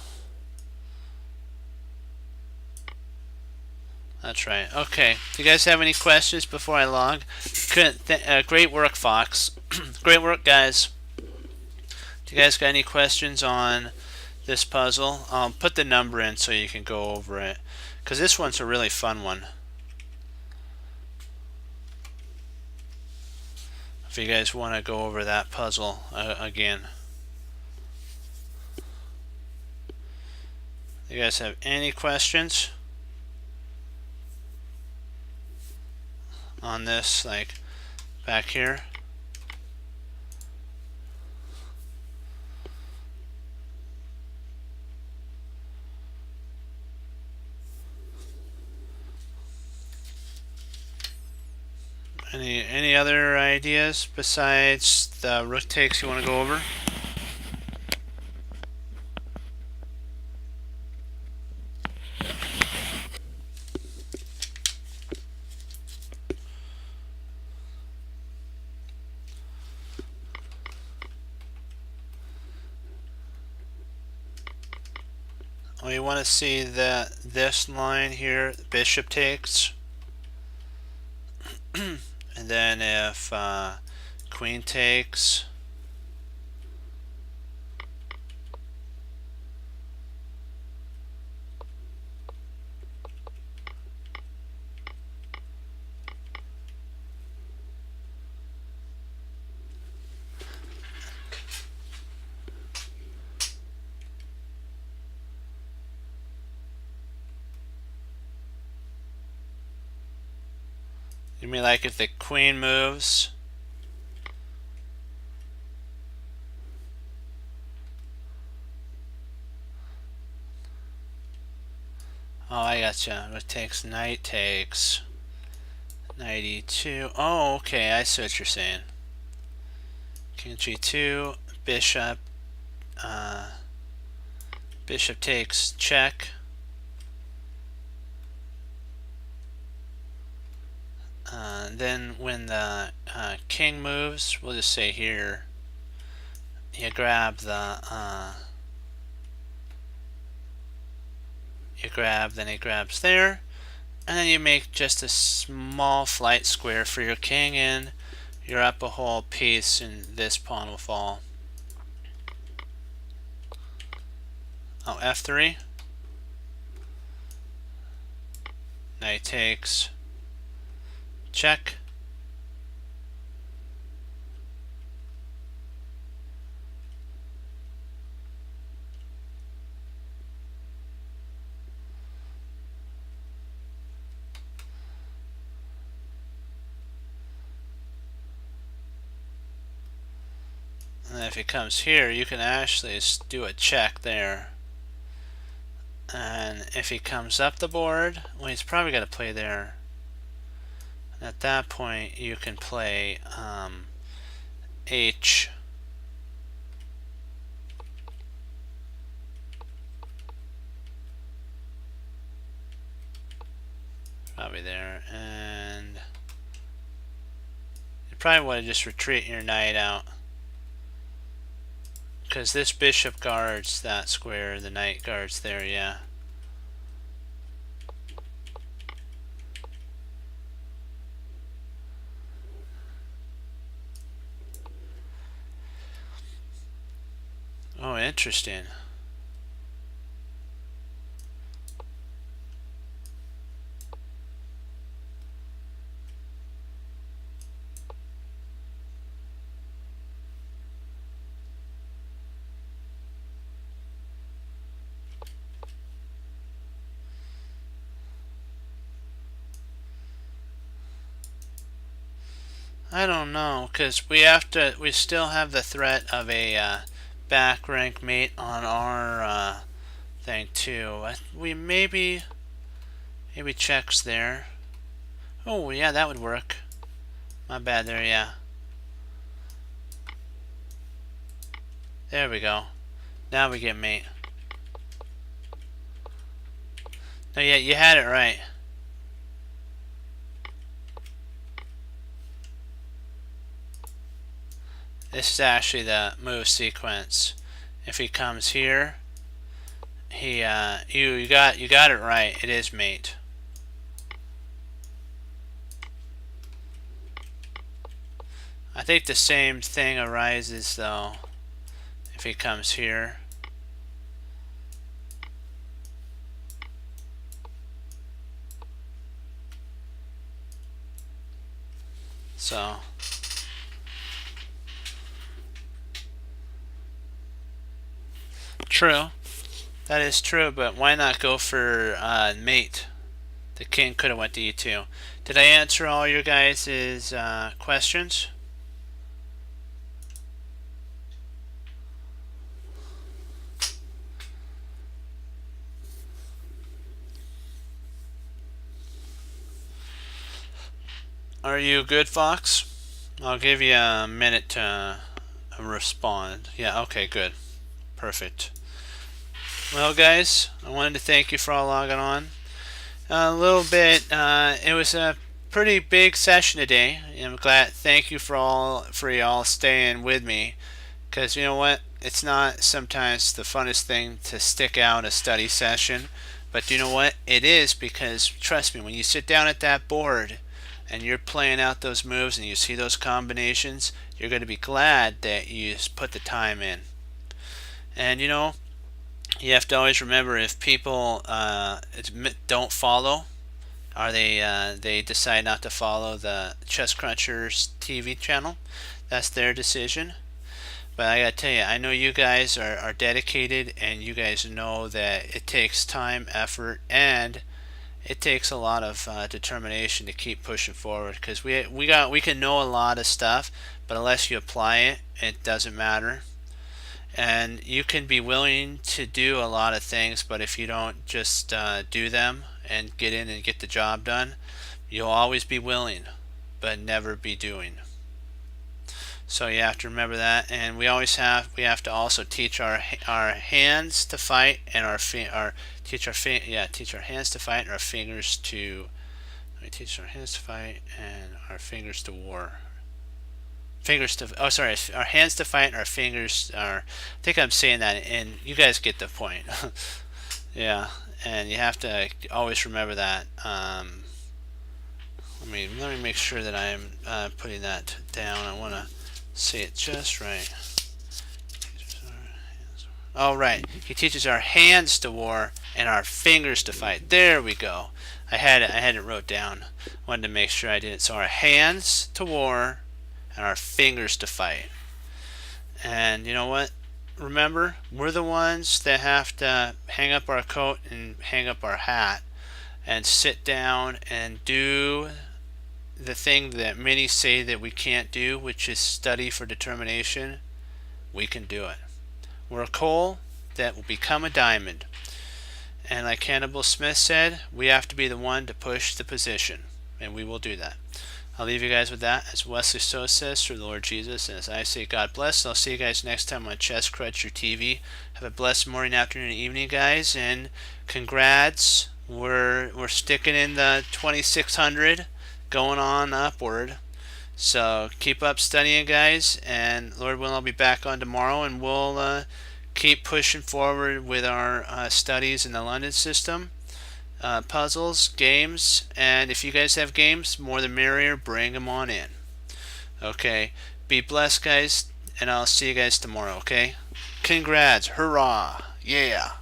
that's right. Okay. Do you guys have any questions before I log? Great work, Fox. Great work, guys. Do you guys got any questions on this puzzle? I'll put the number in so you can go over it, because this one's a really fun one. If you guys want to go over that puzzle again. You guys have any questions on this, like back here? Any other ideas besides the rook takes you want to go over? Oh, you want to see this line here, bishop takes, and then if queen takes, you mean like if the queen moves? Oh, I gotcha. Rook takes, knight takes, knight e2. Oh, okay, I see what you're saying. King g2, bishop, bishop takes, check. Then when the king moves, we'll just say here, you grab then he grabs there, and then you make just a small flight square for your king, and you're up a whole piece, and this pawn will fall. Oh, f3. Knight takes. Check. And if he comes here, you can actually do a check there. And if he comes up the board, well, he's probably got to play there. At that point, you can play H. Probably there, and you probably want to just retreat your knight out, because this bishop guards that square, the knight guards there, yeah. Oh, interesting. I don't know, because we still have the threat of a back rank mate on our thing too. We maybe checks there. Oh yeah, that would work. My bad there, yeah. There we go. Now we get mate. No, yeah, you had it right. This is actually the move sequence. If he comes here, You got it right. It is mate. I think the same thing arises though if he comes here. So true. That is true, but why not go for mate? The king could have went to e2. Did I answer all your guys' questions? Are you good, Fox? I'll give you a minute to respond. Yeah, okay, good. Perfect. Well, guys, I wanted to thank you for all logging on. A little bit, it was a pretty big session today. I'm glad, thank you for y'all staying with me. Because you know what? It's not sometimes the funnest thing to stick out a study session. But you know what? It is, because trust me, when you sit down at that board and you're playing out those moves and you see those combinations, you're going to be glad that you put the time in. And you know, you have to always remember, if people don't follow, or they decide not to follow the Chess Crunchers TV channel, that's their decision. But I gotta tell you, I know you guys are dedicated, and you guys know that it takes time, effort, and it takes a lot of determination to keep pushing forward. Because we can know a lot of stuff, but unless you apply it, it doesn't matter. And you can be willing to do a lot of things, but if you don't just do them and get in and get the job done, you'll always be willing, but never be doing. So you have to remember that, and we have to also teach our hands to fight, and teach our hands to fight and our fingers to teach our hands to fight and our fingers to war. Our hands to fight and our fingers are. I think I'm saying that, and you guys get the point. Yeah, and you have to always remember that. Let me make sure that I'm putting that down. I want to say it just right. All right. He teaches our hands to war and our fingers to fight. There we go. I had it wrote down. Wanted to make sure I did it. So our hands to war and our fingers to fight. And you know what? Remember, we're the ones that have to hang up our coat and hang up our hat and sit down and do the thing that many say that we can't do, which is study for determination. We can do it. We're a coal that will become a diamond. And like Hannibal Smith said, we have to be the one to push the position, and we will do that. I'll leave you guys with that. As Wesley So says, through the Lord Jesus, and as I say, God bless. I'll see you guys next time on Chess Cruncher TV. Have a blessed morning, afternoon, and evening, guys, and congrats. We're sticking in the 2600, going on upward. So keep up studying, guys, and Lord willing, I'll be back on tomorrow, and we'll keep pushing forward with our studies in the London system. Puzzles, games, and if you guys have games, more the merrier, bring them on in. Okay, be blessed, guys, and I'll see you guys tomorrow, okay? Congrats, hurrah, yeah.